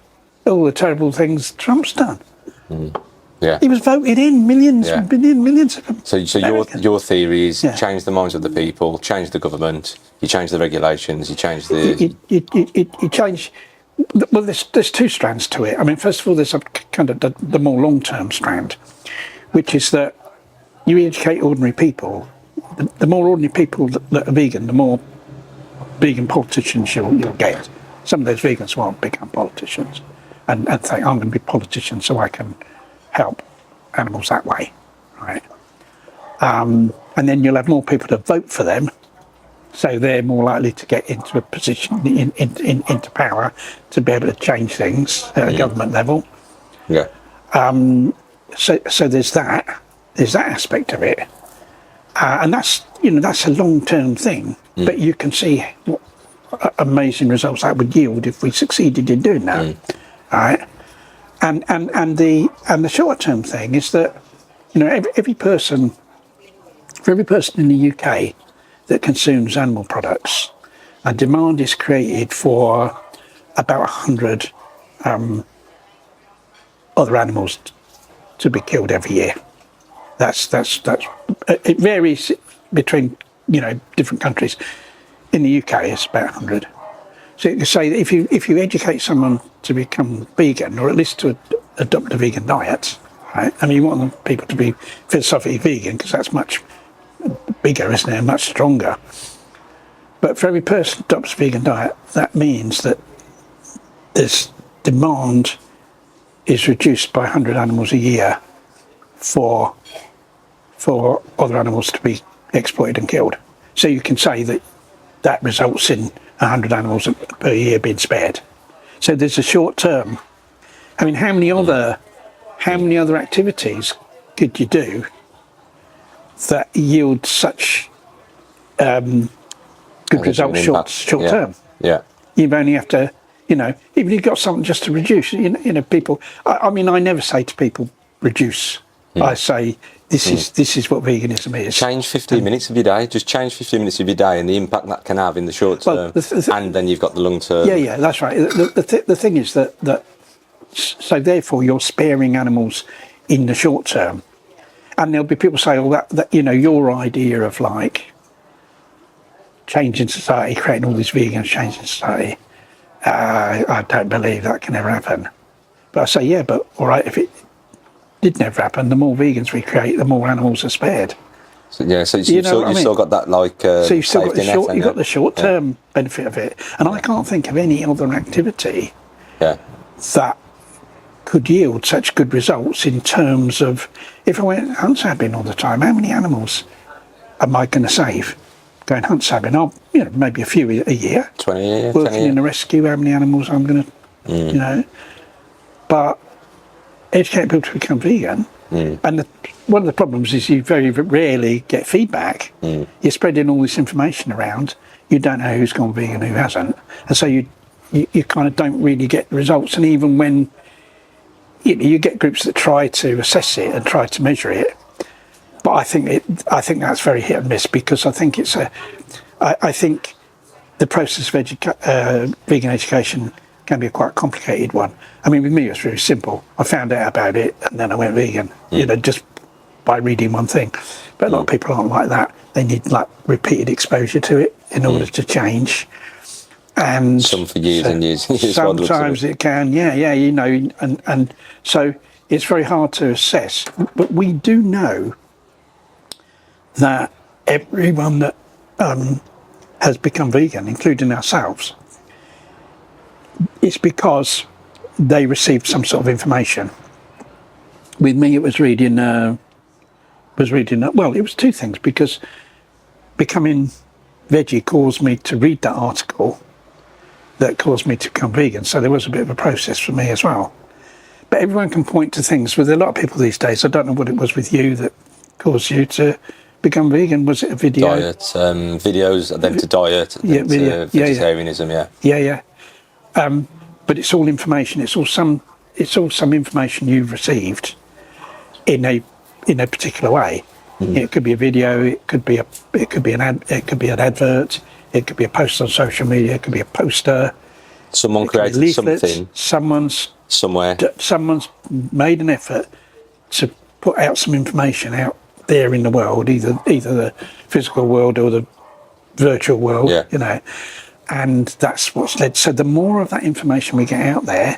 all the terrible things Trump's done. Yeah. He was voted in, millions of them. So your theory is change the minds of the people, change the government, you change the regulations, you change the... You change... Well, there's two strands to it. I mean, first of all, there's a kind of the more long-term strand, which is that you educate ordinary people. The more ordinary people that are vegan, the more vegan politicians you'll get. Some of those vegans won't become politicians and think, I'm going to be a politician so I can help animals that way, right? And then you'll have more people to vote for them, so they're more likely to get into a position, into power, to be able to change things at a government level. Yeah. So there's that aspect of it. And that's a long-term thing, but you can see what amazing results that would yield if we succeeded in doing that, right? And the short-term thing is that, you know, for every person in the UK that consumes animal products, a demand is created for about 100 other animals to be killed every year. That's it varies between, you know, different countries. In the UK, it's about 100. So you can say that if you educate someone to become vegan, or at least to adopt a vegan diet, right? I mean, you want people to be philosophically vegan because that's much bigger, isn't it? Much stronger. But for every person who adopts a vegan diet, that means that this demand is reduced by 100 animals a year for other animals to be exploited and killed. So you can say that results in 100 animals per year being spared. So there's a short term. I mean, how many other activities could you do that yield such good results short term? Yeah. You only have to, you know, even if you've got something just to reduce, you know, people. I mean, I never say to people reduce. I say this is what veganism is. Change 15 minutes of your day. Just change 15 minutes of your day and the impact that can have in the short term. And then you've got the long term. Yeah, that's right. The thing is that so therefore you're sparing animals in the short term, and there'll be people say, "Oh, that you know, your idea of like changing society, creating all these vegans, changing society, I don't believe that can ever happen." But I say, yeah, but all right, if it did never happen, the more vegans we create, the more animals are spared. So, yeah, so you've still got that, like, so you've still got the short term yeah. benefit of it. And I can't think of any other activity yeah. that could yield such good results in terms of, if I went hunt sabbing all the time, how many animals am I going to save going hunt sabbing? I'll, maybe a few a year. 20 years. Working in a rescue, how many animals I'm going to, But educate people to become vegan. And one of the problems is you very rarely get feedback. You're spreading all this information around. You don't know who's gone vegan, who hasn't. And so you kind of don't really get the results. And even when you get groups that try to assess it and try to measure it, but I think that's very hit and miss, because I think I think the process of vegan education can be a quite complicated one. I mean, with me, it's very simple. I found out about it and then I went vegan, just by reading one thing. But a lot of people aren't like that. They need like repeated exposure to it in order to change. And some for years and years. Sometimes it can, and so it's very hard to assess. But we do know that everyone that has become vegan, including ourselves, it's because they received some sort of information. With me, it was reading. Well, it was two things, because becoming veggie caused me to read that article that caused me to become vegan. So there was a bit of a process for me as well. But everyone can point to things. With a lot of people these days, I don't know what it was with you that caused you to become vegan. Was it a video? Diet, videos, then to diet, then to vegetarianism, Yeah. But it's all information. It's all some information you've received in a particular way. It could be a video. It could be an advert. It could be a post on social media. It could be a poster. Someone created something. Someone's made an effort to put out some information out there in the world, either the physical world or the virtual world. And that's what's led. So the more of that information we get out there,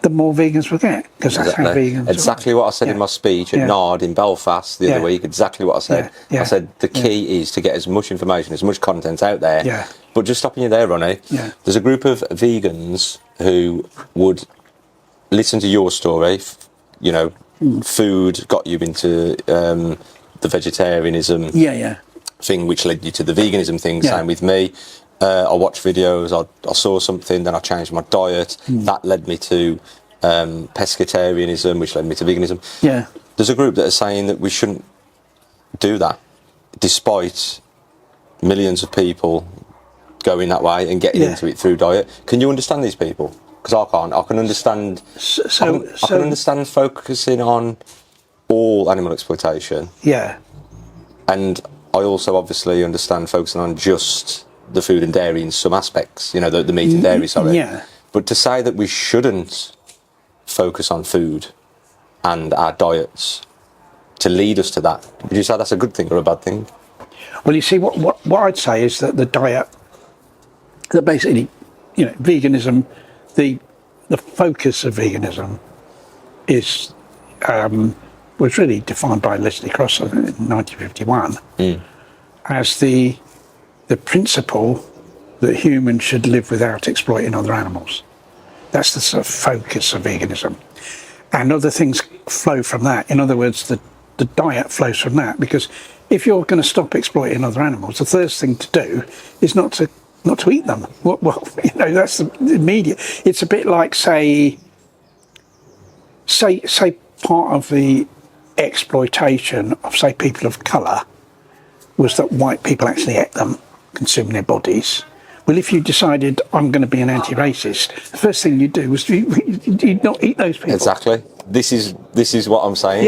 the more vegans we'll get, because that's how vegans exactly what I said in my speech at Nard in Belfast the other week. Exactly what I said. I said the key is to get as much information, as much content out there. But just stopping you there, Ronnie, there's a group of vegans who would listen to your story. Food got you into the vegetarianism thing, which led you to the veganism thing. Same with me. I watched videos, I saw something, then I changed my diet. That led me to pescatarianism, which led me to veganism. There's a group that are saying that we shouldn't do that, despite millions of people going that way and getting into it through diet. Can you understand these people? Because I can't. I can understand. I can understand focusing on all animal exploitation. And I also obviously understand focusing on just the food and dairy in some aspects, the meat and dairy, sorry. But to say that we shouldn't focus on food and our diets to lead us to that, would you say that's a good thing or a bad thing? Well, you see, what I'd say is that the diet, that basically, veganism, the focus of veganism is was really defined by Leslie Cross in 1951 as the principle that humans should live without exploiting other animals. That's the sort of focus of veganism. And other things flow from that. In other words, the diet flows from that, because if you're going to stop exploiting other animals, the first thing to do is not to eat them. Well, that's the immediate. It's a bit like, say part of the exploitation of, say, people of colour was that white people actually ate them, consuming their bodies. Well, if you decided I'm going to be an anti-racist, the first thing you do was you'd not eat those people. Exactly. This is what I'm saying.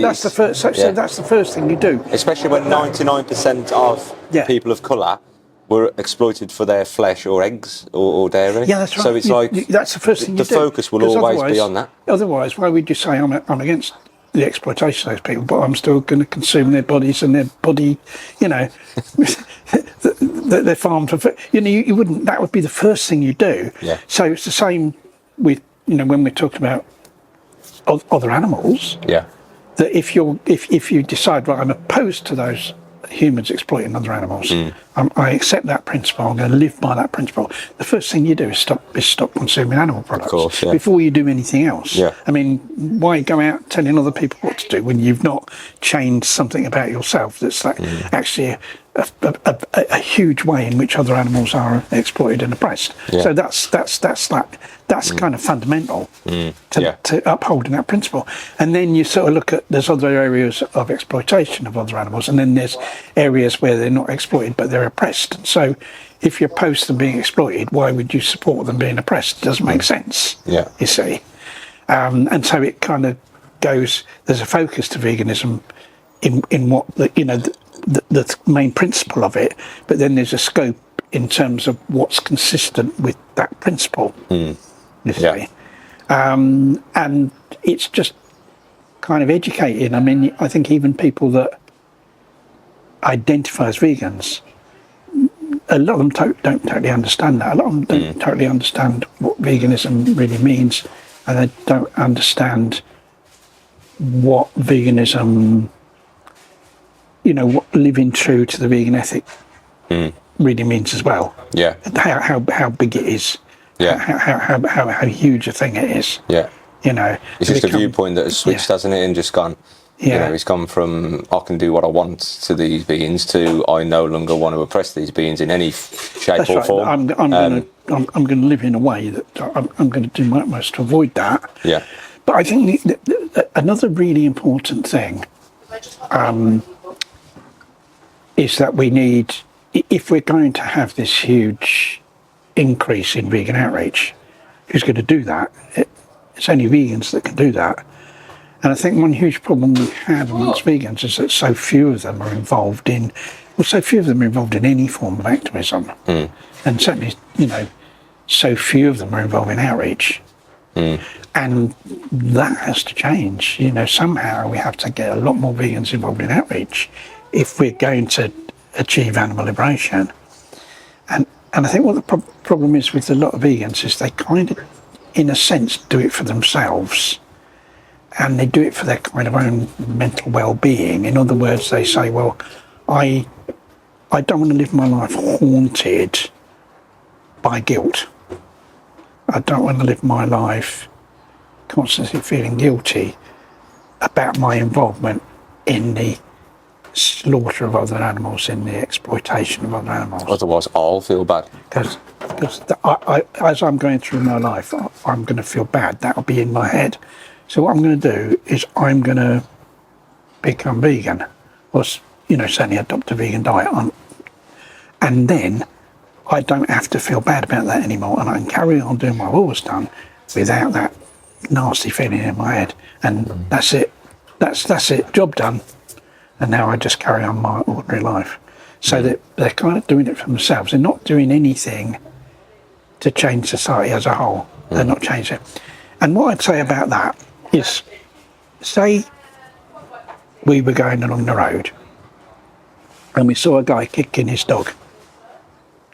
That's the first. So that's the first thing you do. Especially when 99% of people of colour were exploited for their flesh or eggs or dairy. Yeah, that's right. So it's like that's the first thing you do. The focus will always be on that. Otherwise, why would you say I'm against the exploitation of those people, but I'm still going to consume their bodies and their body, they're farmed for food. You wouldn't. That would be the first thing you do. Yeah. So it's the same with when we're talking about other animals, Yeah. that if you decide, right, I'm opposed to those humans exploiting other animals, I accept that principle, I'm going to live by that principle, the first thing you do is stop consuming animal products, course, yeah. before you do anything else. Yeah. I mean, why go out telling other people what to do when you've not changed something about yourself that's actually a huge way in which other animals are exploited and oppressed. Yeah. So that's kind of fundamental to upholding that principle. And then you sort of look at, there's other areas of exploitation of other animals, and then there's areas where they're not exploited but they're oppressed. So if you're opposed to them being exploited, why would you support them being oppressed? It doesn't make sense. Yeah. You see. And so it kind of goes, there's a focus to veganism in what the main principle of it, but then there's a scope in terms of what's consistent with that principle. You see. And it's just kind of educating. I mean, I think even people that identify as vegans, a lot of them don't totally understand that. A lot of them don't totally understand what veganism really means, and they don't understand what veganism, what living true to the vegan ethic really means as well. Yeah. How big it is. Yeah. How huge a thing it is. Yeah. It's just a viewpoint that has switched, hasn't it, and just gone. It's gone from I can do what I want to these beings to I no longer want to oppress these beings in any shape That's or right. form. I'm going to live in a way that I'm going to do my utmost to avoid that. Yeah. But I think that another really important thing is that we need, if we're going to have this huge increase in vegan outreach, who's going to do that? It's only vegans that can do that. And I think one huge problem we have amongst vegans is that so few of them are involved in any form of activism. And certainly, so few of them are involved in outreach. And that has to change. Somehow we have to get a lot more vegans involved in outreach if we're going to achieve animal liberation. And I think what the problem is with a lot of vegans is they kind of, in a sense, do it for themselves. And they do it for their kind of own mental well-being. In other words, they say, well, I don't want to live my life haunted by guilt. I don't want to live my life constantly feeling guilty about my involvement in the slaughter of other animals, in the exploitation of other animals. Otherwise, I'll feel bad. Because as I'm going through my life, I'm going to feel bad. That'll be in my head. So what I'm going to do is I'm going to become vegan, or certainly adopt a vegan diet, and then I don't have to feel bad about that anymore, and I can carry on doing what I've always done without that nasty feeling in my head. And that's it. That's it. Job done. And now I just carry on my ordinary life. So that they're kind of doing it for themselves. They're not doing anything to change society as a whole. They're not changing it. And what I'd say about that is, say we were going along the road and we saw a guy kicking his dog,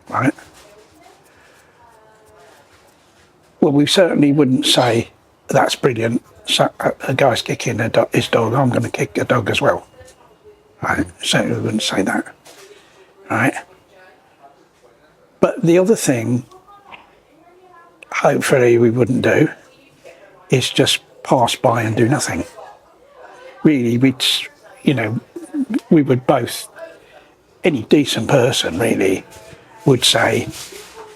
right? Well, we certainly wouldn't say, that's brilliant, so a guy's kicking his dog, I'm going to kick a dog as well. Right? Certainly we wouldn't say that, right? But the other thing, hopefully we wouldn't do, is just pass by and do nothing. Really, we would both, any decent person really, would say,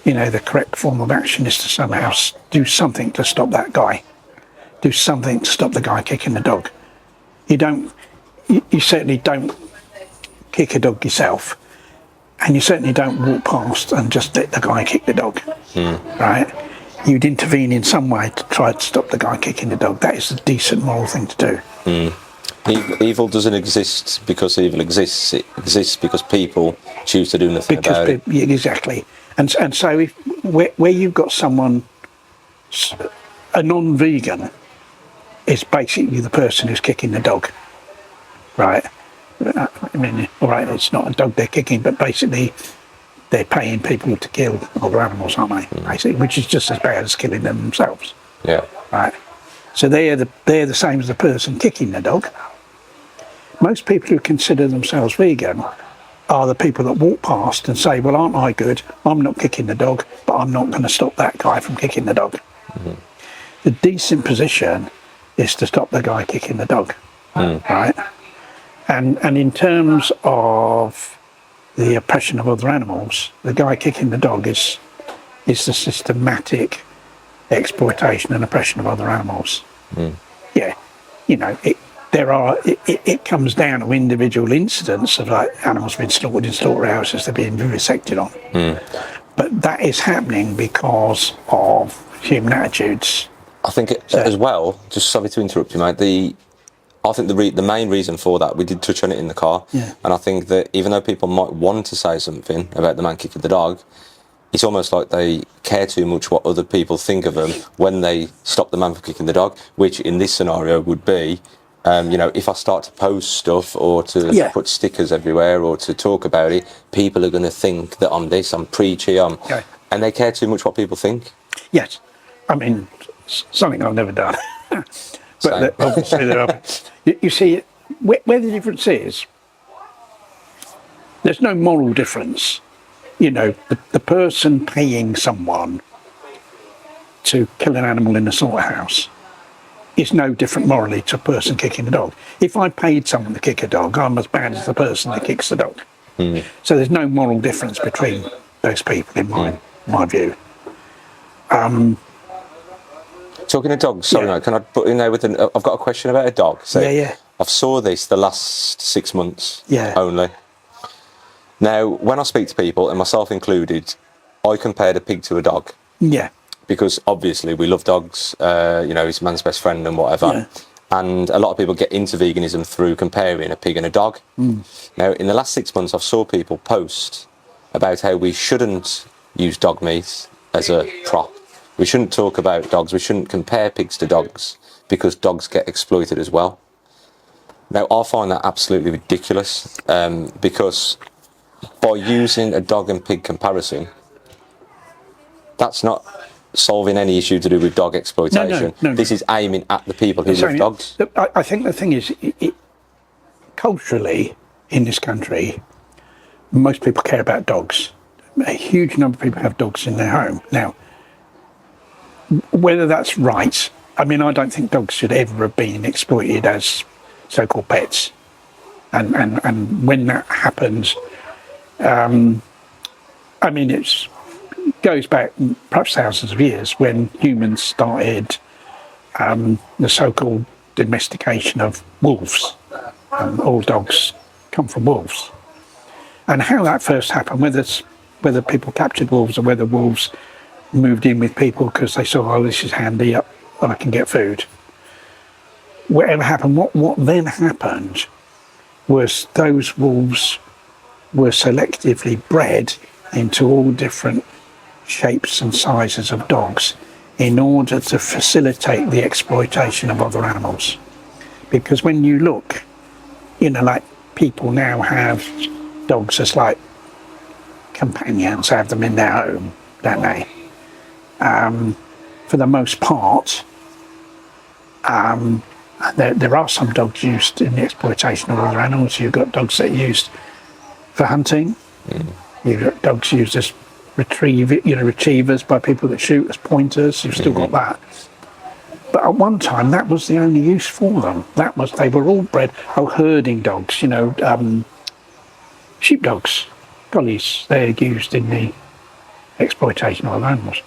the correct form of action is to somehow do something to stop that guy. Do something to stop the guy kicking the dog. You certainly don't kick a dog yourself, and you certainly don't walk past and just let the guy kick the dog, right? You'd intervene in some way to try to stop the guy kicking the dog. That is a decent moral thing to do. Evil doesn't exist because evil exists. It exists because people choose to do nothing about it. Exactly. And so where you've got someone, a non-vegan, is basically the person who's kicking the dog, right? I mean, all right, it's not a dog they're kicking, but basically they're paying people to kill other animals, aren't they? Basically, which is just as bad as killing them themselves. Yeah. right? So they're the same as the person kicking the dog. Most people who consider themselves vegan are the people that walk past and say, well, aren't I good? I'm not kicking the dog, but I'm not going to stop that guy from kicking the dog. The decent position is to stop the guy kicking the dog, right? And in terms of the oppression of other animals, the guy kicking the dog is the systematic exploitation and oppression of other animals. Yeah, you know, it comes down to individual incidents of like animals being slaughtered in slaughterhouses, they're being vivisected on. But that is happening because of human attitudes. I think as well, just sorry to interrupt you, mate, I think the main reason for that, we did touch on it in the car, and I think that even though people might want to say something about the man kicking the dog, it's almost like they care too much what other people think of them when they stop the man from kicking the dog, which in this scenario would be, you know, if I start to post stuff or to put stickers everywhere or to talk about it, people are going to think that I'm this, I'm preachy, and they care too much what people think. Yes, I mean, something I've never done. But obviously there are. You see, where the difference is, there's no moral difference. You know, the person paying someone to kill an animal in a slaughterhouse is no different morally to a person kicking a dog. If I paid someone to kick a dog, I'm as bad as the person that kicks the dog. So there's no moral difference between those people in my view. Talking of dogs, sorry, mate, can I put in there with I've got a question about a dog. So I've saw this the last 6 months only. Now, when I speak to people, and myself included, I compared a pig to a dog. Yeah. Because obviously we love dogs, you know, he's man's best friend and whatever. Yeah. And a lot of people get into veganism through comparing a pig and a dog. Now, in the last 6 months, I've saw people post about how we shouldn't use dog meat as a prop. We shouldn't talk about dogs. We shouldn't compare pigs to dogs because dogs get exploited as well. Now, I find that absolutely ridiculous because by using a dog and pig comparison, that's not solving any issue to do with dog exploitation. No. This is aiming at the people who love dogs. I think the thing is, culturally, in this country, most people care about dogs. A huge number of people have dogs in their home. Now, whether that's right, I mean, I don't think dogs should ever have been exploited as so-called pets. And when that happens, I mean, it goes back perhaps thousands of years when humans started the so-called domestication of wolves. All dogs come from wolves. And how that first happened, whether people captured wolves or whether wolves moved in with people because they saw, oh, this is handy, I can get food. Whatever happened, what then happened was those wolves were selectively bred into all different shapes and sizes of dogs in order to facilitate the exploitation of other animals. Because when you look, you know, like people now have dogs as like companions, have them in their home, don't they? For the most part, there are some dogs used in the exploitation of other animals. You've got dogs that are used for hunting. You've got dogs used as retrievers by people that shoot as pointers. You've still got that. But at one time, that was the only use for them. They were all bred. Herding dogs. You know, sheepdogs, collies. They're used in the exploitation of other animals.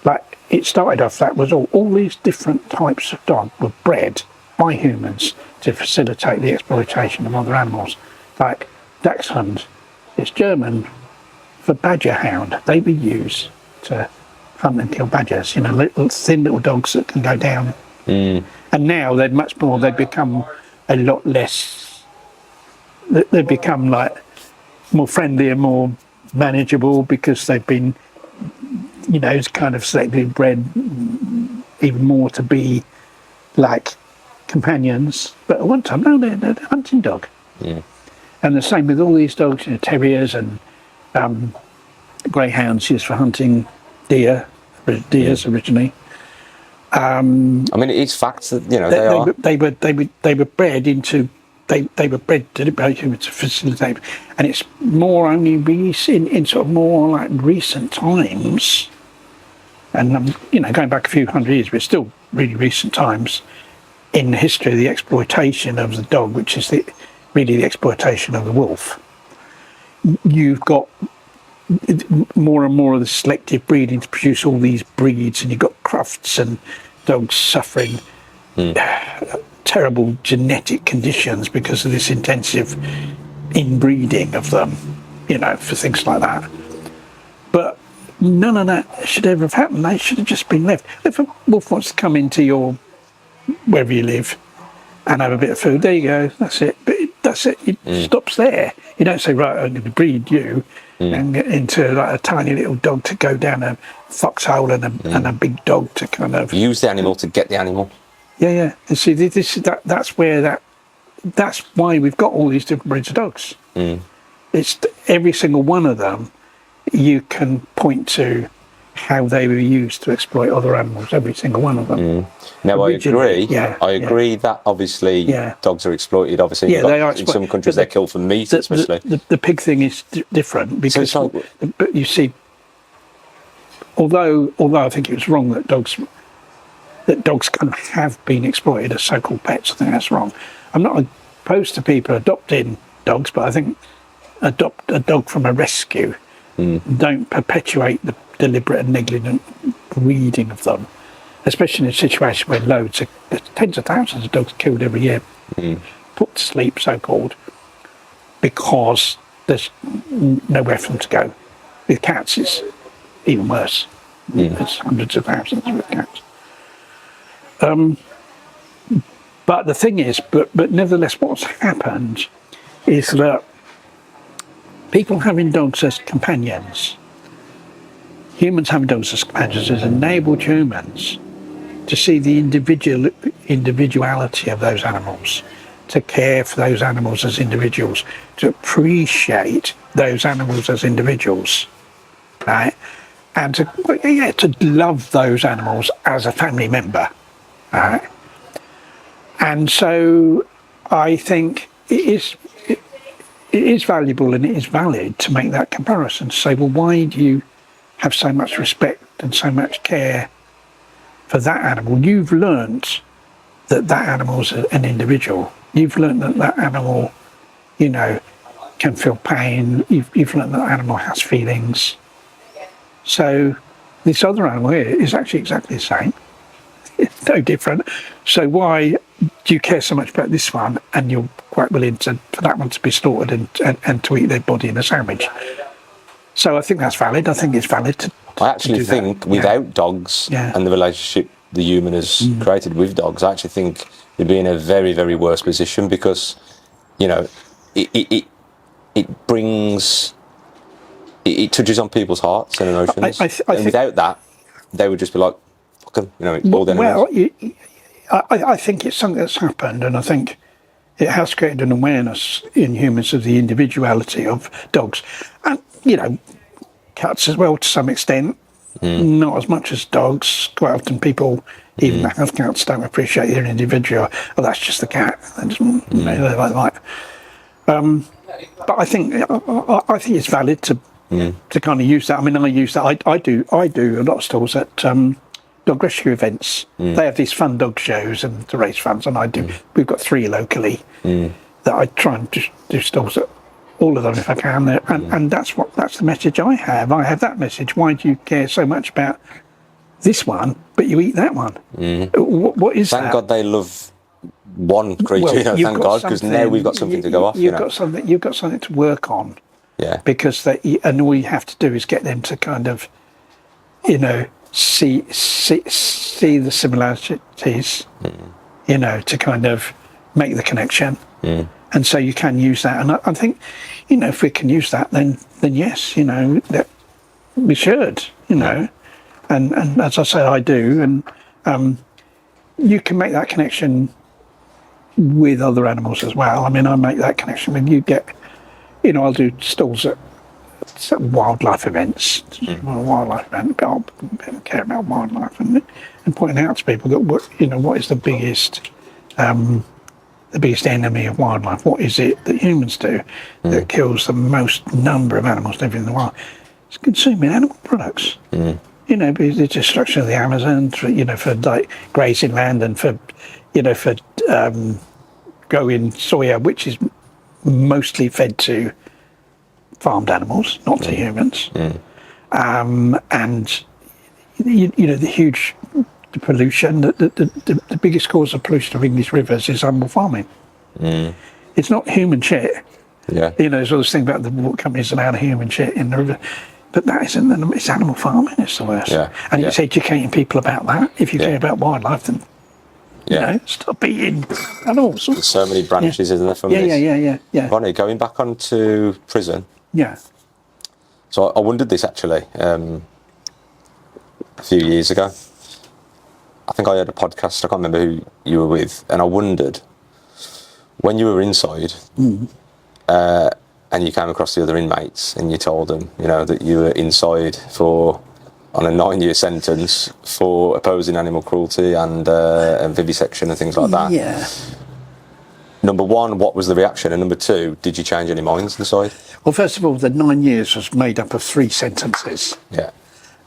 Like it started off, that was all these different types of dog were bred by humans to facilitate the exploitation of other animals. Like Dachshund, it's German for badger hound. They were used to hunt and kill badgers, you know, thin little dogs that can go down. And now they've become a lot less, they've become like more friendly and more manageable because they've been, you know, it's kind of selectively bred even more to be like companions. But at one time, no, they're a hunting dog. And the same with all these dogs, you know, terriers and greyhounds used for hunting deers originally. I mean, it's facts that, you know, they were bred into, they were bred to facilitate, and it's more only in sort of more like recent times, and you know, going back a few hundred years, but still really recent times in the history of the exploitation of the dog, which is really the exploitation of the wolf. You've got more and more of the selective breeding to produce all these breeds, and you've got crufts and dogs suffering terrible genetic conditions because of this intensive inbreeding of them, you know, for things like that. But none of that should ever have happened. They should have just been left. If a wolf wants to come into your, wherever you live, and have a bit of food, there you go, that's it. But that's it, it stops there. You don't say, right, I'm going to breed you and get into like a tiny little dog to go down a foxhole and a big dog to kind of... Use the animal to get the animal. Yeah. And see, that's why we've got all these different breeds of dogs. It's every single one of them, you can point to how they were used to exploit other animals, every single one of them. Now, originally, I agree that obviously dogs are exploited. Obviously, yeah, they are in some countries they're killed for meat, especially. The pig thing is different because, so it's like, but you see, although I think it was wrong that dogs kind of have been exploited as so-called pets, I think that's wrong. I'm not opposed to people adopting dogs, but I think adopt a dog from a rescue. Don't perpetuate the deliberate and negligent breeding of them, especially in a situation where tens of thousands of dogs are killed every year, put to sleep, so-called, because there's nowhere for them to go. With cats, it's even worse. There's hundreds of thousands with cats. But the thing is, but nevertheless, what's happened is that people having dogs as companions, humans having dogs as companions, has enabled humans to see the individuality of those animals, to care for those animals as individuals, to appreciate those animals as individuals, right? And to love those animals as a family member, right? And so I think it is valuable and it is valid to make that comparison, to say, well, why do you have so much respect and so much care for that animal? You've learnt that animal's an individual. You've learnt that animal, you know, can feel pain. You've learnt that animal has feelings. So this other animal here is actually exactly the same. It's no different. So why do you care so much about this one and you're quite willing for that one to be slaughtered and to eat their body in a sandwich? So I think that's valid. I think it's valid to I actually think that. without dogs and the relationship the human has created with dogs, I actually think you'd be in a very, very worse position because, you know, it brings... It touches on people's hearts and emotions. And without that, they would just be like, fuck them, you know, all their enemies. Well, I think it's something that's happened, and I think it has created an awareness in humans of the individuality of dogs. And, you know, cats as well to some extent, not as much as dogs. Quite often people, even that have cats, don't appreciate their individual. Oh, that's just the cat. You know, they're like but I think it's valid to kind of use that. I mean, I use that. I do a lot of stalls at dog rescue events. They have these fun dog shows and to raise funds, and I do. We've got 3 locally that I try and just do stalls at all of them if I can. And that's the message I have. I have that message. Why do you care so much about this one, but you eat that one? What is that? Thank God they love one creature. Well, you know, thank God, because now we've got something to go off. You've got something to work on. Yeah. Because and all you have to do is get them to kind of, you know, see the similarities, you know, to kind of make the connection. And so you can use that. And I think, you know, if we can use that, then yes, you know, that we should, you know. And as I say, I do. And you can make that connection with other animals as well. I mean, I make that connection when you get, you know, I'll do stalls at wildlife events, wildlife event, people care about wildlife, and pointing out to people that what is the biggest enemy of wildlife? What is it that humans do that kills the most number of animals living in the wild? It's consuming animal products. Because the destruction of the Amazon, for like grazing land and for growing soya, which is mostly fed to farmed animals, not to humans. And the huge pollution. The biggest cause of pollution of English rivers is animal farming. It's not human shit. Yeah. There's all this thing about the water companies allowed human shit in the river. But that isn't, it's animal farming, it's the worst. Yeah. And it's educating people about that. If you care about wildlife, then stop eating animals. There's so many branches, isn't there, from this? Yeah. Ronnie, going back onto prison. Yeah. So I wondered this actually a few years ago. I think I heard a podcast, I can't remember who you were with, and I wondered, when you were inside, and you came across the other inmates and you told them, that you were inside on a 9-year sentence for opposing animal cruelty and vivisection and things like that. Yeah. Number one, what was the reaction? And number two, did you change any minds inside? Well, first of all, the 9 years was made up of 3 sentences. Yeah.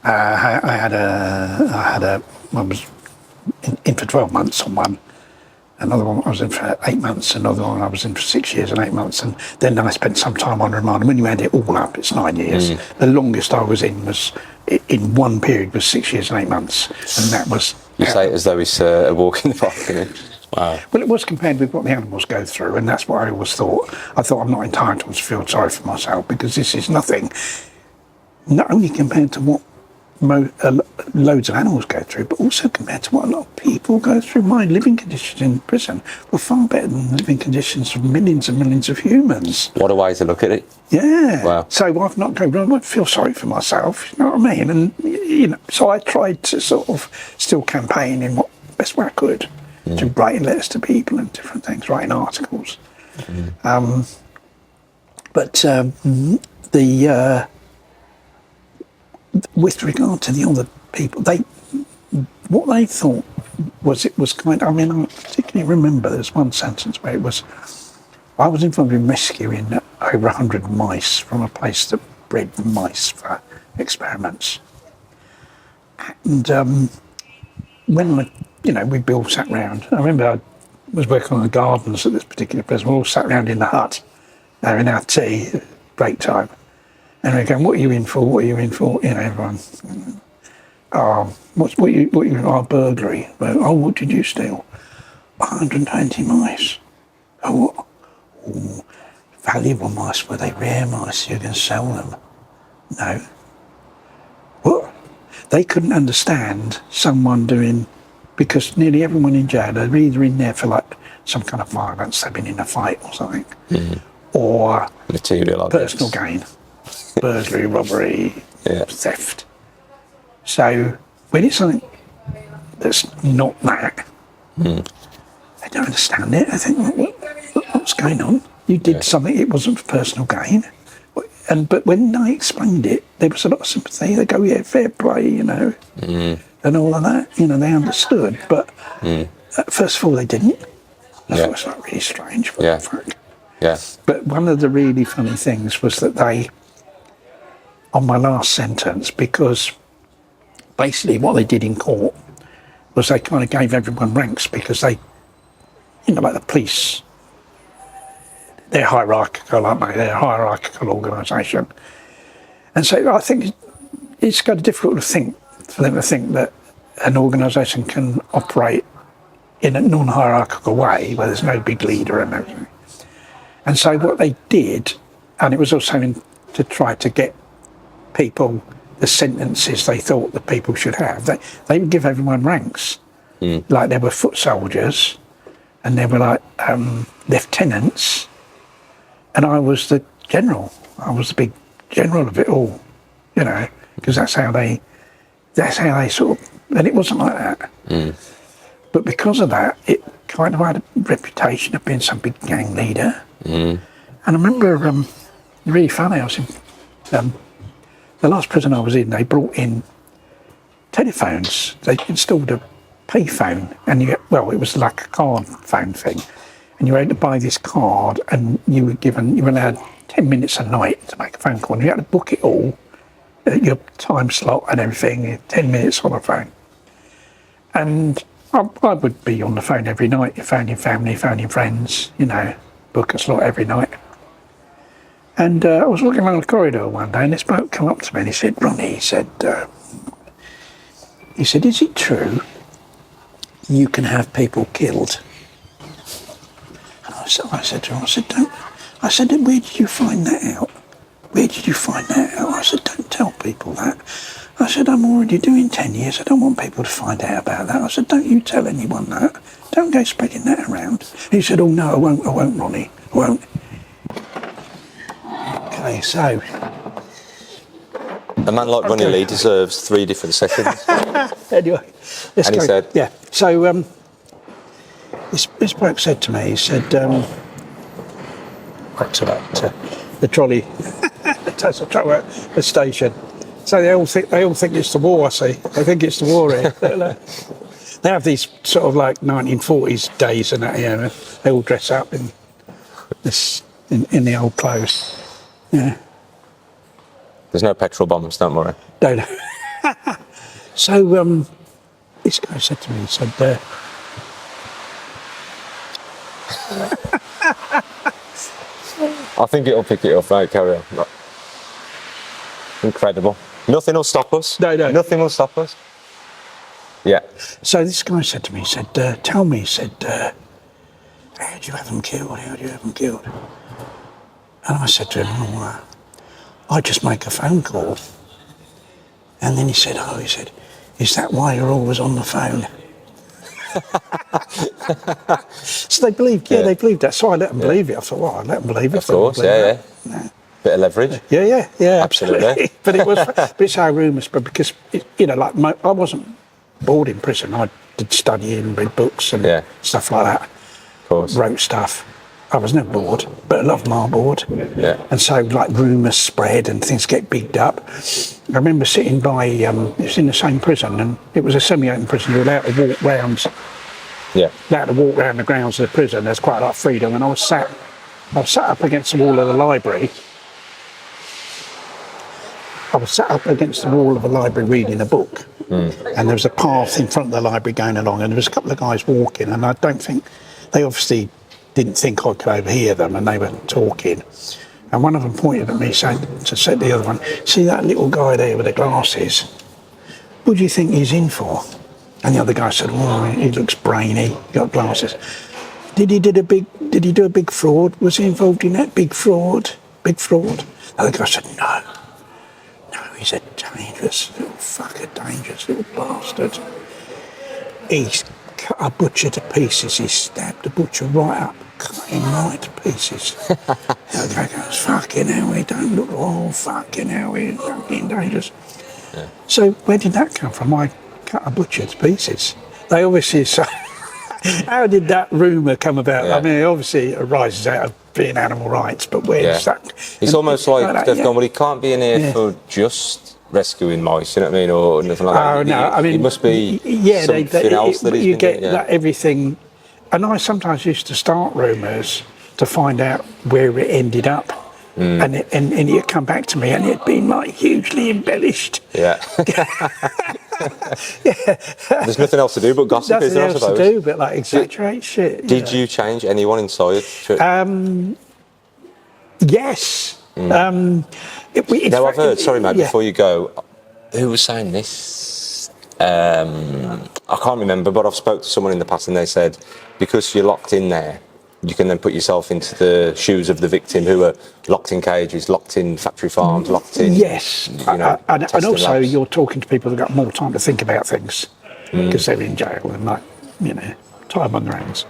I was in for 12 months on one. Another one I was in for 8 months, another one I was in for 6 years and 8 months, and then I spent some time on remand. And when you add it all up, it's 9 years. The longest I was in one period was 6 years and 8 months, and that was... You say it as though it's a walk in the park, isn't it? Wow. Well, it was compared with what the animals go through, and that's what I always thought. I thought I'm not entitled to feel sorry for myself, because this is nothing, not only compared to what loads of animals go through, but also compared to what a lot of people go through. My living conditions in prison were far better than the living conditions of millions and millions of humans. What a way to look at it. Yeah. Wow. So I've not I won't feel sorry for myself, you know what I mean? And, so I tried to sort of still campaign in what best way I could, to writing letters to people and different things, writing articles. With regard to the other people, what they thought was it was kind of, I mean, I particularly remember there's one sentence where it was, I was involved in rescuing over 100 mice from a place that bred mice for experiments. And when we all sat round, I remember I was working on the gardens at this particular place, we all sat round in the hut, having our tea, break time. And we're going, what are you in for? What are you in for? Everyone. What you in? Burglary. Oh, what did you steal? 120 mice. Oh, what? Oh, valuable mice. Were they rare mice? You can sell them. No. What? They couldn't understand someone doing, because nearly everyone in jail, they're either in there for like some kind of violence, they've been in a fight or something, or material personal gain. Burglary, robbery, theft. So when it's something that's not that, they don't understand it. I think, what's going on? You did something, it wasn't for personal gain. But when I explained it, there was a lot of sympathy. They go, yeah, fair play, and all of that. They understood. But first of all, they didn't. That's what's not really strange. But one of the really funny things was that they, on my last sentence, because basically what they did in court was they kind of gave everyone ranks, because they, like the police, they're hierarchical, aren't they? They're a hierarchical organisation. And so I think it's kind of difficult for them to think that an organisation can operate in a non-hierarchical way where there's no big leader and everything. And so what they did, and it was also to try to get people the sentences they thought that people should have, they would give everyone ranks. Like there were foot soldiers, and there were like lieutenants, and I was the general. I was the big general of it all, because that's how they sort of, and it wasn't like that. But because of that, it kind of had a reputation of being some big gang leader. And I remember, really funny, I was in The last prison I was in, they brought in telephones. They installed a payphone, and it was like a card phone thing. And you had to buy this card, and you were allowed 10 minutes a night to make a phone call. And you had to book it all, your time slot and everything, 10 minutes on the phone. And I would be on the phone every night, phoning family, phoning friends, book a slot every night. And I was walking along the corridor one day, and this bloke came up to me and he said, Ronnie, he said, is it true you can have people killed? And I said to him, where did you find that out? Where did you find that out? I said, don't tell people that. I said, I'm already doing 10 years. I don't want people to find out about that. I said, don't you tell anyone that. Don't go spreading that around. He said, oh no, I won't, Ronnie. I won't. Okay, so. A man like Ronnie Lee deserves 3 different sessions. Anyway, and he said, yeah. So this bloke said to me, he said, back to that, the trolley, the station. So they all think it's the war. I see. They think it's the war here. They have these sort of like 1940s days and that. They all dress up in the old clothes. Yeah. There's no petrol bombs, don't worry. No. So this guy said to me, he said, I think it'll pick it up, right? Carry on. Incredible. Nothing will stop us. No. Nothing will stop us. Yeah. So this guy said to me, he said, tell me, he said, how do you have them killed? How do you have them killed? And I said to him, I just make a phone call. And then he said, is that why you're always on the phone? So they believed, they believed that. So I let them believe it. I thought, well, I'll let them believe it. Of course, yeah. Bit of leverage. Yeah, absolutely. Absolutely. But it's how rumours spread, because, I wasn't bored in prison. I did studying, read books and stuff like that. Of course. Wrote stuff. I was never bored, but I loved my board. Yeah. And so, like, rumours spread and things get bigged up. I remember sitting by, it was in the same prison, and it was a semi-open prison. You were allowed to walk round. Yeah. Allowed to walk around the grounds of the prison. There's quite a lot of freedom, and I was sat up against the wall of the library. I was sat up against the wall of a library reading a book, and there was a path in front of the library going along, and there was a couple of guys walking, and I don't think they obviously didn't think I could overhear them, and they were talking. And one of them pointed at me, said to the other one, see that little guy there with the glasses? What do you think he's in for? And the other guy said, well, he looks brainy, he got glasses. Did he do a big fraud? Was he involved in that big fraud? Big fraud? The other guy said, no, he's a dangerous little fucker, dangerous little bastard. He's cut a butcher to pieces. He stabbed the butcher right up, cut him right to pieces. The other guy goes, fucking hell, he don't look, fucking hell, he's fucking dangerous. Yeah. So where did that come from? I cut a butcher to pieces. They obviously say, how did that rumour come about? Yeah. I mean, obviously it arises out of being animal rights, but where's that? It's almost like they've gone, well, he can't be in here for just rescuing mice, you know what I mean, or nothing like that. Oh, no, I mean, it must be something else that he's you been get doing, that everything. And I sometimes used to start rumours to find out where it ended up. And it'd come back to me, and it'd been like hugely embellished. Yeah. There's nothing else to do but gossip, is there, I suppose? Nothing else to do but like exaggerate shit. Did you change anyone inside? Yes. Now I've heard, sorry mate, before you go, who was saying this? I can't remember, but I've spoke to someone in the past and they said, because you're locked in there, you can then put yourself into the shoes of the victim who are locked in cages, locked in factory farms, locked in... Yes, and also labs. You're talking to people who've got more time to think about things because they're in jail and time on their hands.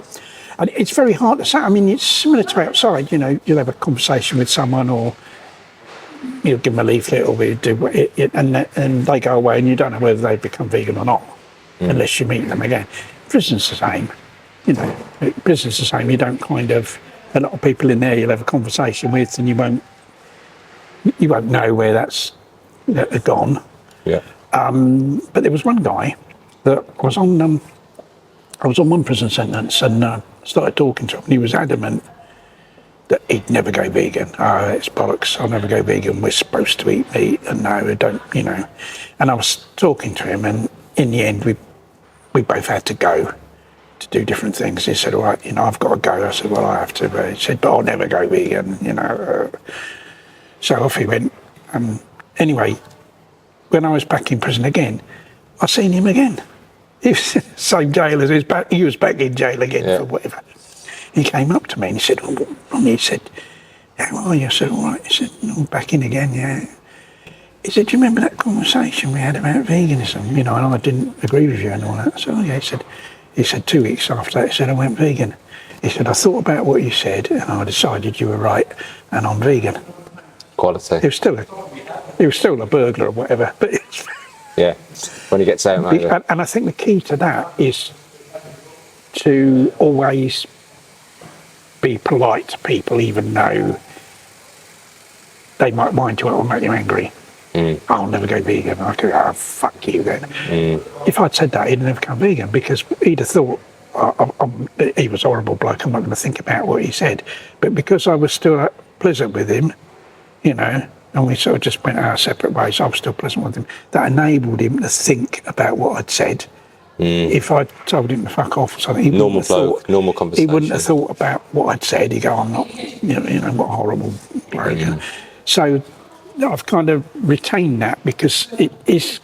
And it's very hard to say. I mean, it's similar to outside, you'll have a conversation with someone or you'll give them a leaflet or you do it, and they go away and you don't know whether they've become vegan or not unless you meet them again. Prison's the same. Prison's the same. You don't a lot of people in there you'll have a conversation with and you won't you won't know where that's gone. Yeah. But there was one guy that was on. I was on one prison sentence and started talking to him. And he was adamant that he'd never go vegan. Oh, it's bollocks. I'll never go vegan. We're supposed to eat meat, and no, I don't. And I was talking to him, and in the end, we both had to go to do different things. He said, "All right, I've got to go." I said, "Well, I have to." But he said, "But I'll never go vegan." So off he went. Anyway, when I was back in prison again, I seen him again. He was in the same jail as he was back in jail again for whatever. He came up to me and he said, Ronnie, he said, "How are you?" I said, "All right." He said, "No, back in again, yeah." He said, "Do you remember that conversation we had about veganism? And I didn't agree with you and all that." I said, "Oh yeah." He said 2 weeks after that, he said, "I went vegan." He said, "I thought about what you said and I decided you were right and I'm vegan." Quality. He was still a burglar or whatever, but it's... Yeah, when he gets out, maybe. And I think the key to that is to always be polite to people, even though they might wind you up or make you angry. I'll never go vegan. I could go, "Oh, fuck you then." If I'd said that, he'd never become vegan because he'd have thought, he was a horrible bloke, I'm not going to think about what he said. But because I was still pleasant with him, and we sort of just went our separate ways, I was still pleasant with him, that enabled him to think about what I'd said. If I'd told him to fuck off or something, he normal bloke, normal conversation. He wouldn't have thought about what I'd said. He'd go, "I'm not, what a horrible bloke." So I've kind of retained that because it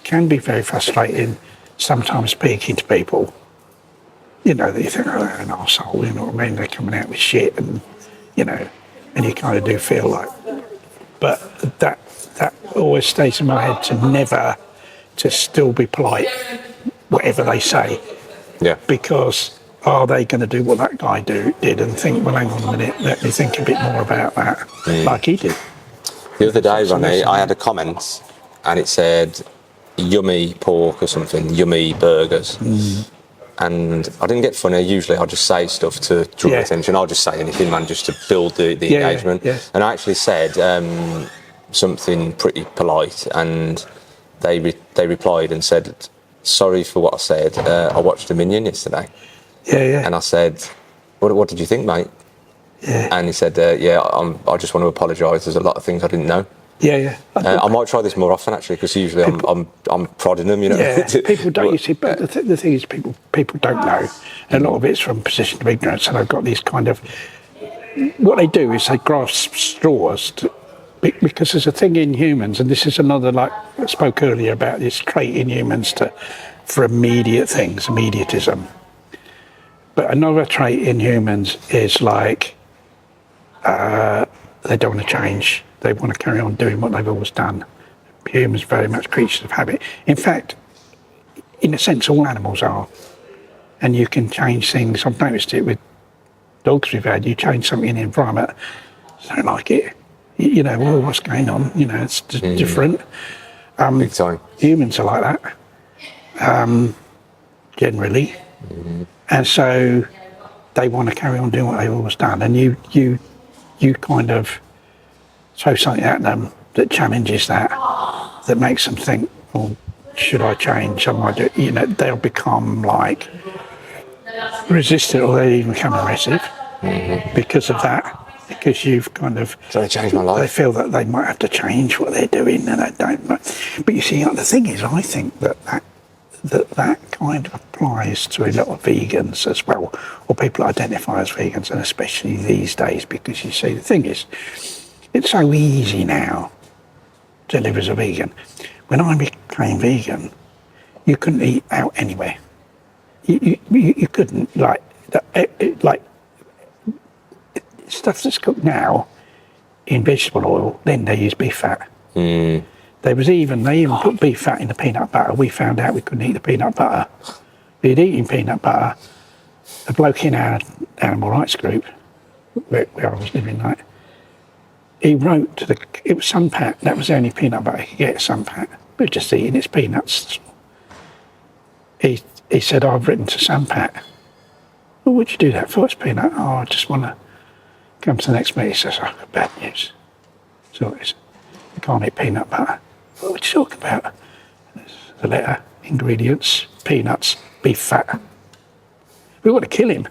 can be very frustrating sometimes speaking to people, that you think, "Oh, they're an arsehole," you know what I mean? They're coming out with shit and you kind of do feel like, but that always stays in my head to still be polite, whatever they say. Yeah. Because are they going to do what that guy did and think, "Well, hang on a minute, let me think a bit more about that," like he did. The other day, Ronnie, I had a comment and it said, "Yummy pork" or something, "yummy burgers." And I didn't get funny. Usually I'll just say stuff to draw attention. I'll just say anything, man, just to build the engagement. Yeah. And I actually said something pretty polite, and they replied and said, "Sorry for what I said. I watched Dominion yesterday." Yeah. And I said, what did you think, mate? Yeah. And he said, I just want to apologise. There's a lot of things I didn't know. Yeah. I might try this more often, actually, because usually I'm prodding them, Yeah, people don't. You see, but the thing is, people don't know. And a lot of it's from position of ignorance, and they've got these kind of. What they do is they grasp straws because there's a thing in humans, and this is another, like I spoke earlier about this trait in humans for immediate things, immediatism. But another trait in humans is like they don't want to change. They want to carry on doing what they've always done. Humans are very much creatures of habit. In fact, in a sense, all animals are. And you can change things. I've noticed it with dogs we've had. You change something in the environment, they don't like it. Well, what's going on? It's just different. Big time. Humans are like that, generally. And so they want to carry on doing what they've always done. And you kind of throw something at them that challenges that makes them think, "Well, should I change? They'll become like resistant, or they even become aggressive because of that. Because you've kind of... So they change my life. They feel that they might have to change what they're doing, and they don't. But you see, the thing is, I think that kind of applies to a lot of vegans as well, or people that identify as vegans, and especially these days, because you see, the thing is, it's so easy now to live as a vegan. When I became vegan, you couldn't eat out anywhere. You couldn't, like stuff that's cooked now in vegetable oil, then they use beef fat. They even put beef fat in the peanut butter. We found out we couldn't eat the peanut butter. We'd eaten peanut butter. A bloke in our animal rights group, where I was living, like, he wrote it was Sunpat, that was the only peanut butter he could get, Sunpat. We were just eating its peanuts. He said, "I've written to Sunpat." "Well, what'd you do that for?" "It's peanut." "Oh, I just want to come to the next meeting." He says, "Oh, bad news." So You can't eat peanut butter. What are we talking about? The letter, ingredients, peanuts, beef fat. We want to kill him.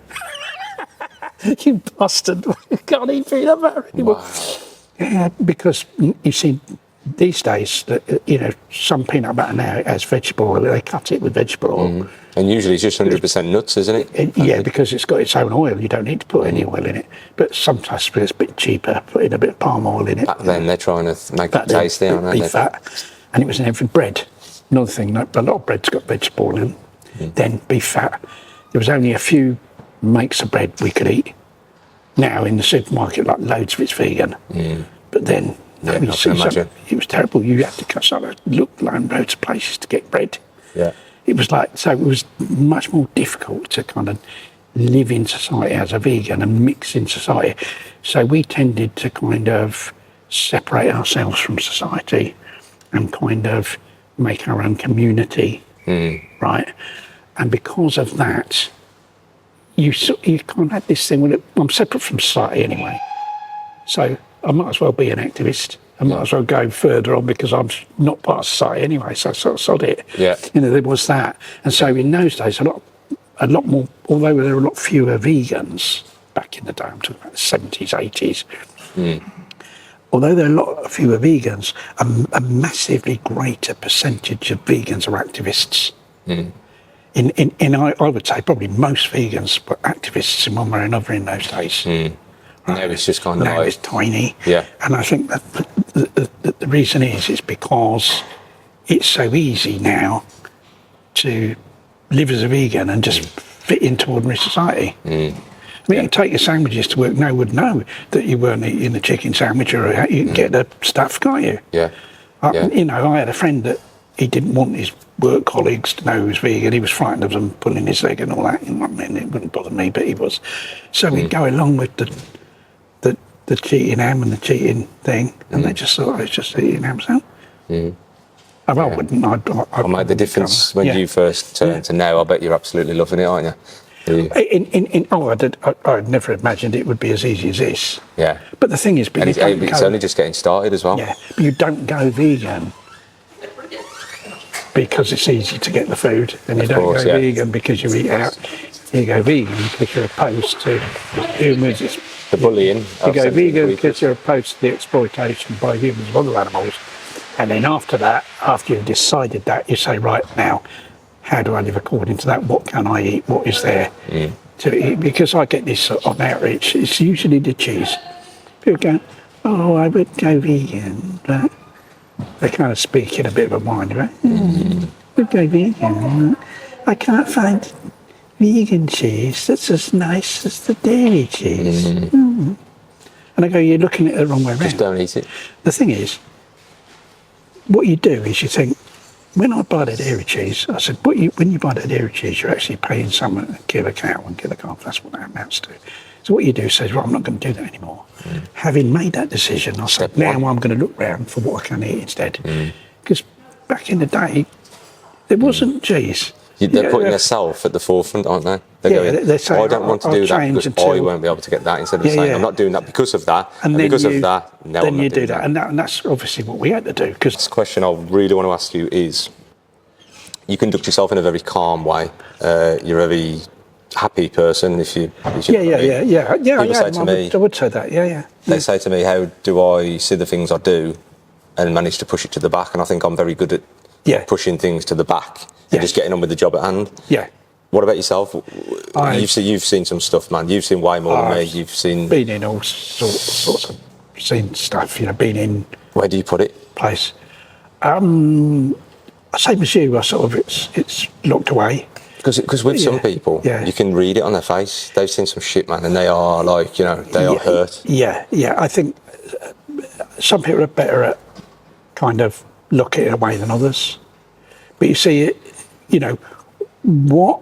You bastard. You can't eat peanut butter anymore. Wow. Yeah, because you see, these days, some peanut butter now has vegetable oil. They cut it with vegetable oil. And usually it's just 100% nuts, isn't it? Yeah, because it's got its own oil. You don't need to put any oil in it. But sometimes it's a bit cheaper, putting a bit of palm oil in it. Back then they're trying to make it tasty, aren't they? Beef fat. And it was in every bread. Another thing, a lot of bread's got vegetable oil in. Then beef fat. There was only a few makes of bread we could eat. Now in the supermarket, like loads of it's vegan. But then, I can imagine. It was terrible. You had to look like loads of places to get bread. Yeah. It was it was much more difficult to kind of live in society as a vegan and mix in society. So we tended to kind of separate ourselves from society and kind of make our own community, right? And because of that, you kind of had this thing, well, I'm separate from society anyway. So I might as well be an activist. I might as well go further on because I'm not part of society anyway, so sod it. Yeah. There was that. And so in those days, a lot more, although there were a lot fewer vegans back in the day, I'm talking about the 70s, 80s, although there are a lot fewer vegans, a massively greater percentage of vegans are activists. I would say probably most vegans were activists in one way or another in those days. Now it's just kind of now it's tiny. Yeah. And I think that the reason is because it's so easy now to live as a vegan and just fit into ordinary society. I mean, you can take your sandwiches to work, no one would know that you weren't eating a chicken sandwich or you can get the stuff, can't you? Yeah. I had a friend that he didn't want his work colleagues to know he was vegan. He was frightened of them pulling his leg and all that. I mean, it wouldn't bother me, but he was. So he'd go along with the cheating ham and the cheating thing, and they just thought I was just eating ham sandwich. I wouldn't. I'll make the difference when you first turned to now. I bet you're absolutely loving it, aren't you? I'd never imagined it would be as easy as this. Yeah. But the thing is, it's only just getting started as well. Yeah, but you don't go vegan because it's easy to get the food, and you don't go vegan because you eat out. You go vegan because you're opposed to humans. The bullying. You go vegan because you're opposed to the exploitation by humans of other animals. And then after that, after you've decided that, you say, right, now, how do I live according to that? What can I eat? What is there to eat? Because I get this on outreach, it's usually the cheese. People go, oh, I would go vegan. But they kind of speak in a bit of a mind, right? We'd go vegan. I can't find vegan cheese that's as nice as the dairy cheese. And I go, you're looking at it the wrong way around. Just don't eat it. The thing is, what you do is you think, when I buy the dairy cheese, I said, when you buy the dairy cheese, you're actually paying someone to kill a cow and kill a calf. That's what that amounts to. So what you do is say, well, I'm not going to do that anymore. Having made that decision, I said, now I'm going to look round for what I can eat instead. Because back in the day, there wasn't cheese. They're putting themselves at the forefront, aren't they? They're saying, I don't want to do that because I won't be able to get that. Instead of saying, I'm not doing that because of that, and because of that, no, then I'm not you do doing that. And that's obviously what we had to do. This question I really want to ask you is, you conduct yourself in a very calm way. You're a very happy person. If you People say to me, I would say that, They say to me, how do I see the things I do and manage to push it to the back? And I think I'm very good at pushing things to the back. And just getting on with the job at hand. Yeah. What about yourself? You've seen some stuff, man. You've seen way more than me. You've seen... Been in all sorts of... Seen stuff, been in... Where do you put it? Place. Same as you, it's locked away. Because with some people, you can read it on their face. They've seen some shit, man, and they are like, they are hurt. Yeah. I think some people are better at kind of locking it away than others. But you see it, what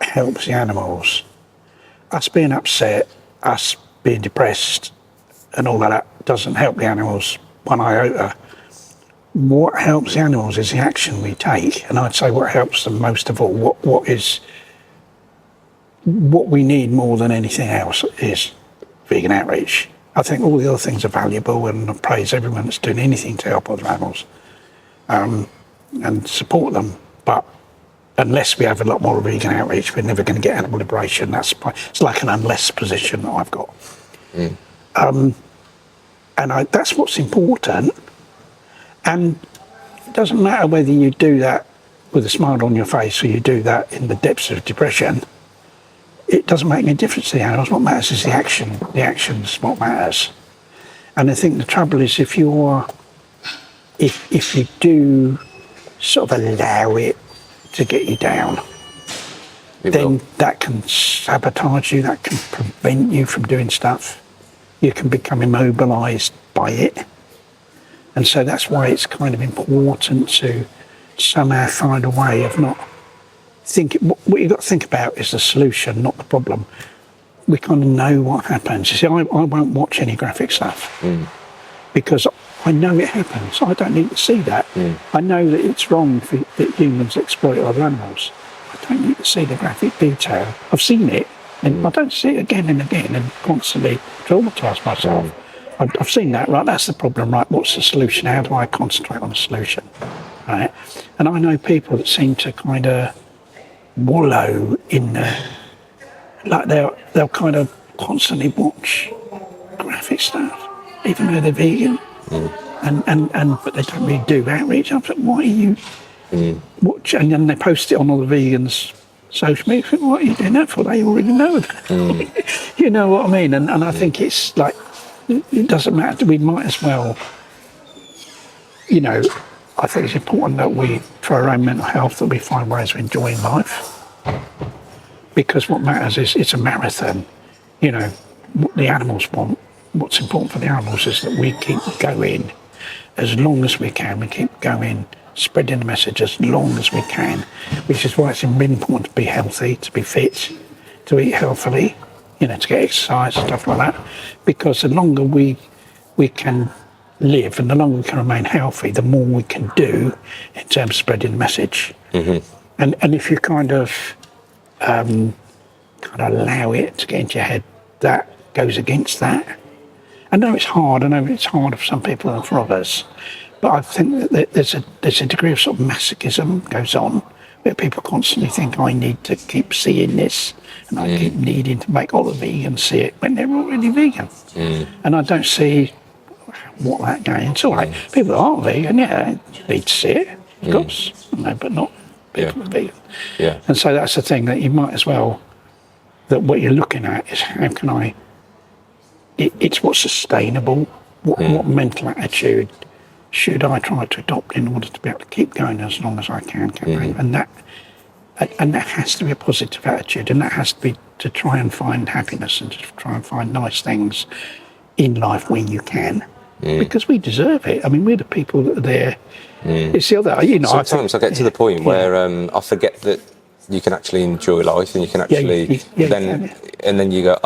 helps the animals? Us being upset, us being depressed, and all of that doesn't help the animals one iota. What helps the animals is the action we take, and I'd say what helps them most of all, what we need more than anything else is vegan outreach. I think all the other things are valuable, and I praise everyone that's doing anything to help other animals and support them. But unless we have a lot more vegan outreach, we're never going to get animal liberation. It's like an unless position that I've got. And that's what's important. And it doesn't matter whether you do that with a smile on your face or you do that in the depths of depression. It doesn't make any difference to the animals. What matters is the action. The action's what matters. And I think the trouble is if you do sort of allow it to get you down, then that can sabotage you, that can prevent you from doing stuff. You can become immobilised by it. And so that's why it's kind of important to somehow find a way of not thinking. What you've got to think about is the solution, not the problem. We kind of know what happens. You see, I won't watch any graphic stuff because I know it happens. I don't need to see that. I know that it's wrong that humans exploit other animals. I don't need to see the graphic detail. I've seen it, and I don't see it again and again and constantly traumatise myself. I've seen that, right? That's the problem, right? What's the solution? How do I concentrate on the solution, right? And I know people that seem to kind of wallow in like they'll kind of constantly watch graphic stuff, even though they're vegan, and but they don't really do outreach. I'm like, why are you watching? And then they post it on all the vegans' social media. I think, what are you doing that for? They already know that. You know what I mean? And I think it's like, it doesn't matter. We might as well, you know, I think it's important that we, for our own mental health, that we find ways of enjoying life. Because what matters is it's a marathon. You know, what the animals want, what's important for the animals is that we keep going as long as we can. We keep going, spreading the message as long as we can, which is why it's really important to be healthy, to be fit, to eat healthily, you know, to get exercise and stuff like that. Because the longer we can live and the longer we can remain healthy, the more we can do in terms of spreading the message. And if you kind of allow it to get into your head, that goes against that. I know it's hard. I know it's harder for some people than for others. But I think that there's a degree of sort of masochism goes on, where people constantly think, I need to keep seeing this, and I keep needing to make all the vegans see it when they're already vegan. And I don't see what that gains. All right, people that aren't vegan, yeah, need to see it, of course, no, but not people that are vegan. And so that's the thing, that you might as well, that what you're looking at is how can I, it's what's sustainable, what mental attitude should I try to adopt in order to be able to keep going as long as I can, and that has to be a positive attitude, and that has to be to try and find happiness and to try and find nice things in life when you can, because we deserve it. I mean, we're the people that are there. It's the other, you know. Sometimes I get to the point where I forget that you can actually enjoy life, and you can actually and then you go,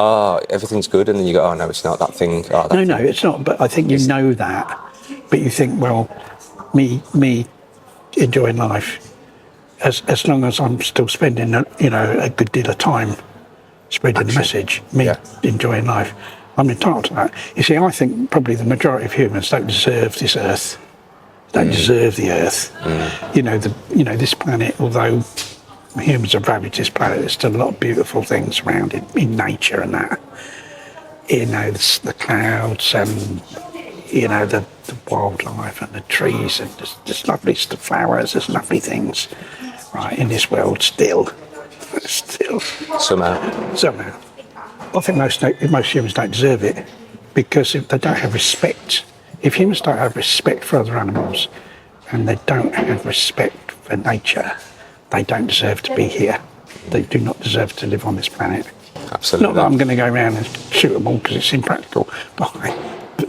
everything's good, and then you go, oh no, it's not that thing. No, it's not. But I think you know that. But you think, well, me enjoying life, as long as I'm still spending a good deal of time spreading the message, enjoying life, I'm entitled to that. You see, I think probably the majority of humans don't deserve this earth, don't deserve the earth. This planet, although humans have ravaged this planet, there's still a lot of beautiful things around it in nature and that. You know, the clouds and the wildlife and the trees, and there's lovely flowers, there's lovely things, right, in this world still. Somehow. I think most humans don't deserve it, because if they don't have respect, if humans don't have respect for other animals and they don't have respect for nature, they don't deserve to be here. They do not deserve to live on this planet. Absolutely. Not that I'm going to go around and shoot them all because it's impractical, but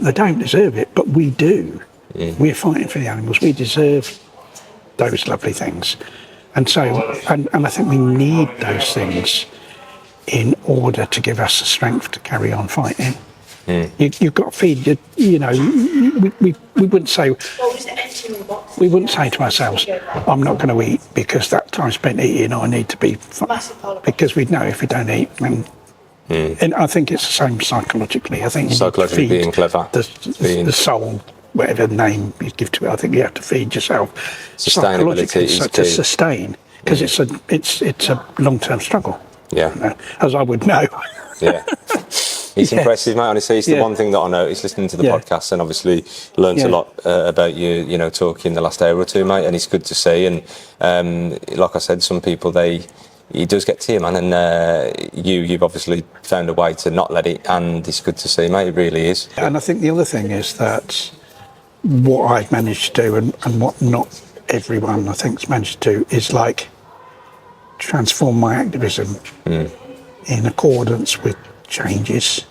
they don't deserve it, but we do. We're fighting for the animals. We deserve those lovely things. And so, and I think we need those things in order to give us the strength to carry on fighting. You've got to feed, we wouldn't say, to ourselves, I'm not going to eat because that time spent eating, I need to be, because we know if we don't eat, then And I think it's the same psychologically. I think you need to Psychologically feed being clever. the soul, whatever name you give to it. I think you have to feed yourself Sustainability is to key. sustain, because it's a long-term struggle. Yeah. You know, as I would know. Yeah. It's impressive, mate. Honestly, it's the one thing that I noticed listening to the podcast, and obviously learned a lot about you, you know, talking the last hour or two, mate. And it's good to see. And like I said, some people, it does get to you, man. And you've obviously found a way to not let it. And it's good to see, mate. It really is. And I think the other thing is that what I've managed to do, and what not everyone I think's managed to do, is like transform my activism in accordance with changes,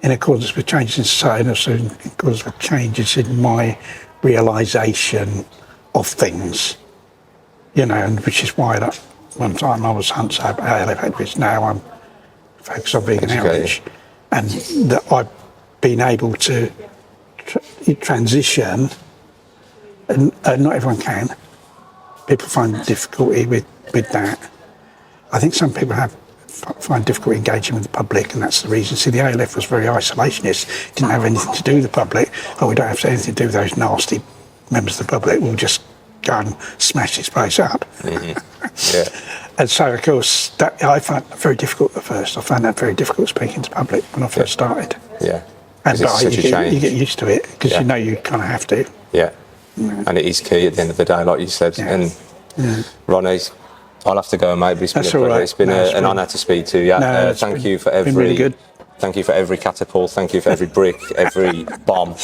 in accordance with changes in society, and also in accordance with changes in my realisation of things, you know, and which is why that one time I was ALF activist, now I'm focused on vegan outreach, and that I've been able to transition, and not everyone can. People find difficulty with that. I think some people find difficult engaging with the public, and that's the reason. See, the ALF was very isolationist, didn't have anything to do with the public. Oh, we don't have anything to do with those nasty members of the public, we'll just go and smash this place up. And so, of course, that I found that very difficult at first. I found that very difficult speaking to the public when I first started. And you get used to it, because you know you kind of have to. And it is key at the end of the day, like you said. And Ronnie, I'll have to go, mate. But it's been It's been an honour to speak to you. Thank you for every catapult. Thank you for every brick, every bomb,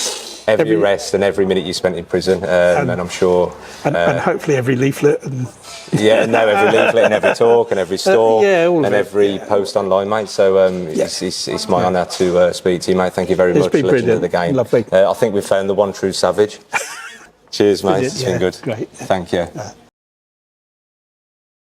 every arrest, and every minute you spent in prison. And I'm sure. And hopefully every leaflet. And every leaflet and every talk and every store and every post online, mate. So it's my honour to speak to you, mate. Thank you very much for listening to the game. Lovely. I think we've found the one true savage. Cheers, mate. It's been good. Great. Thank you.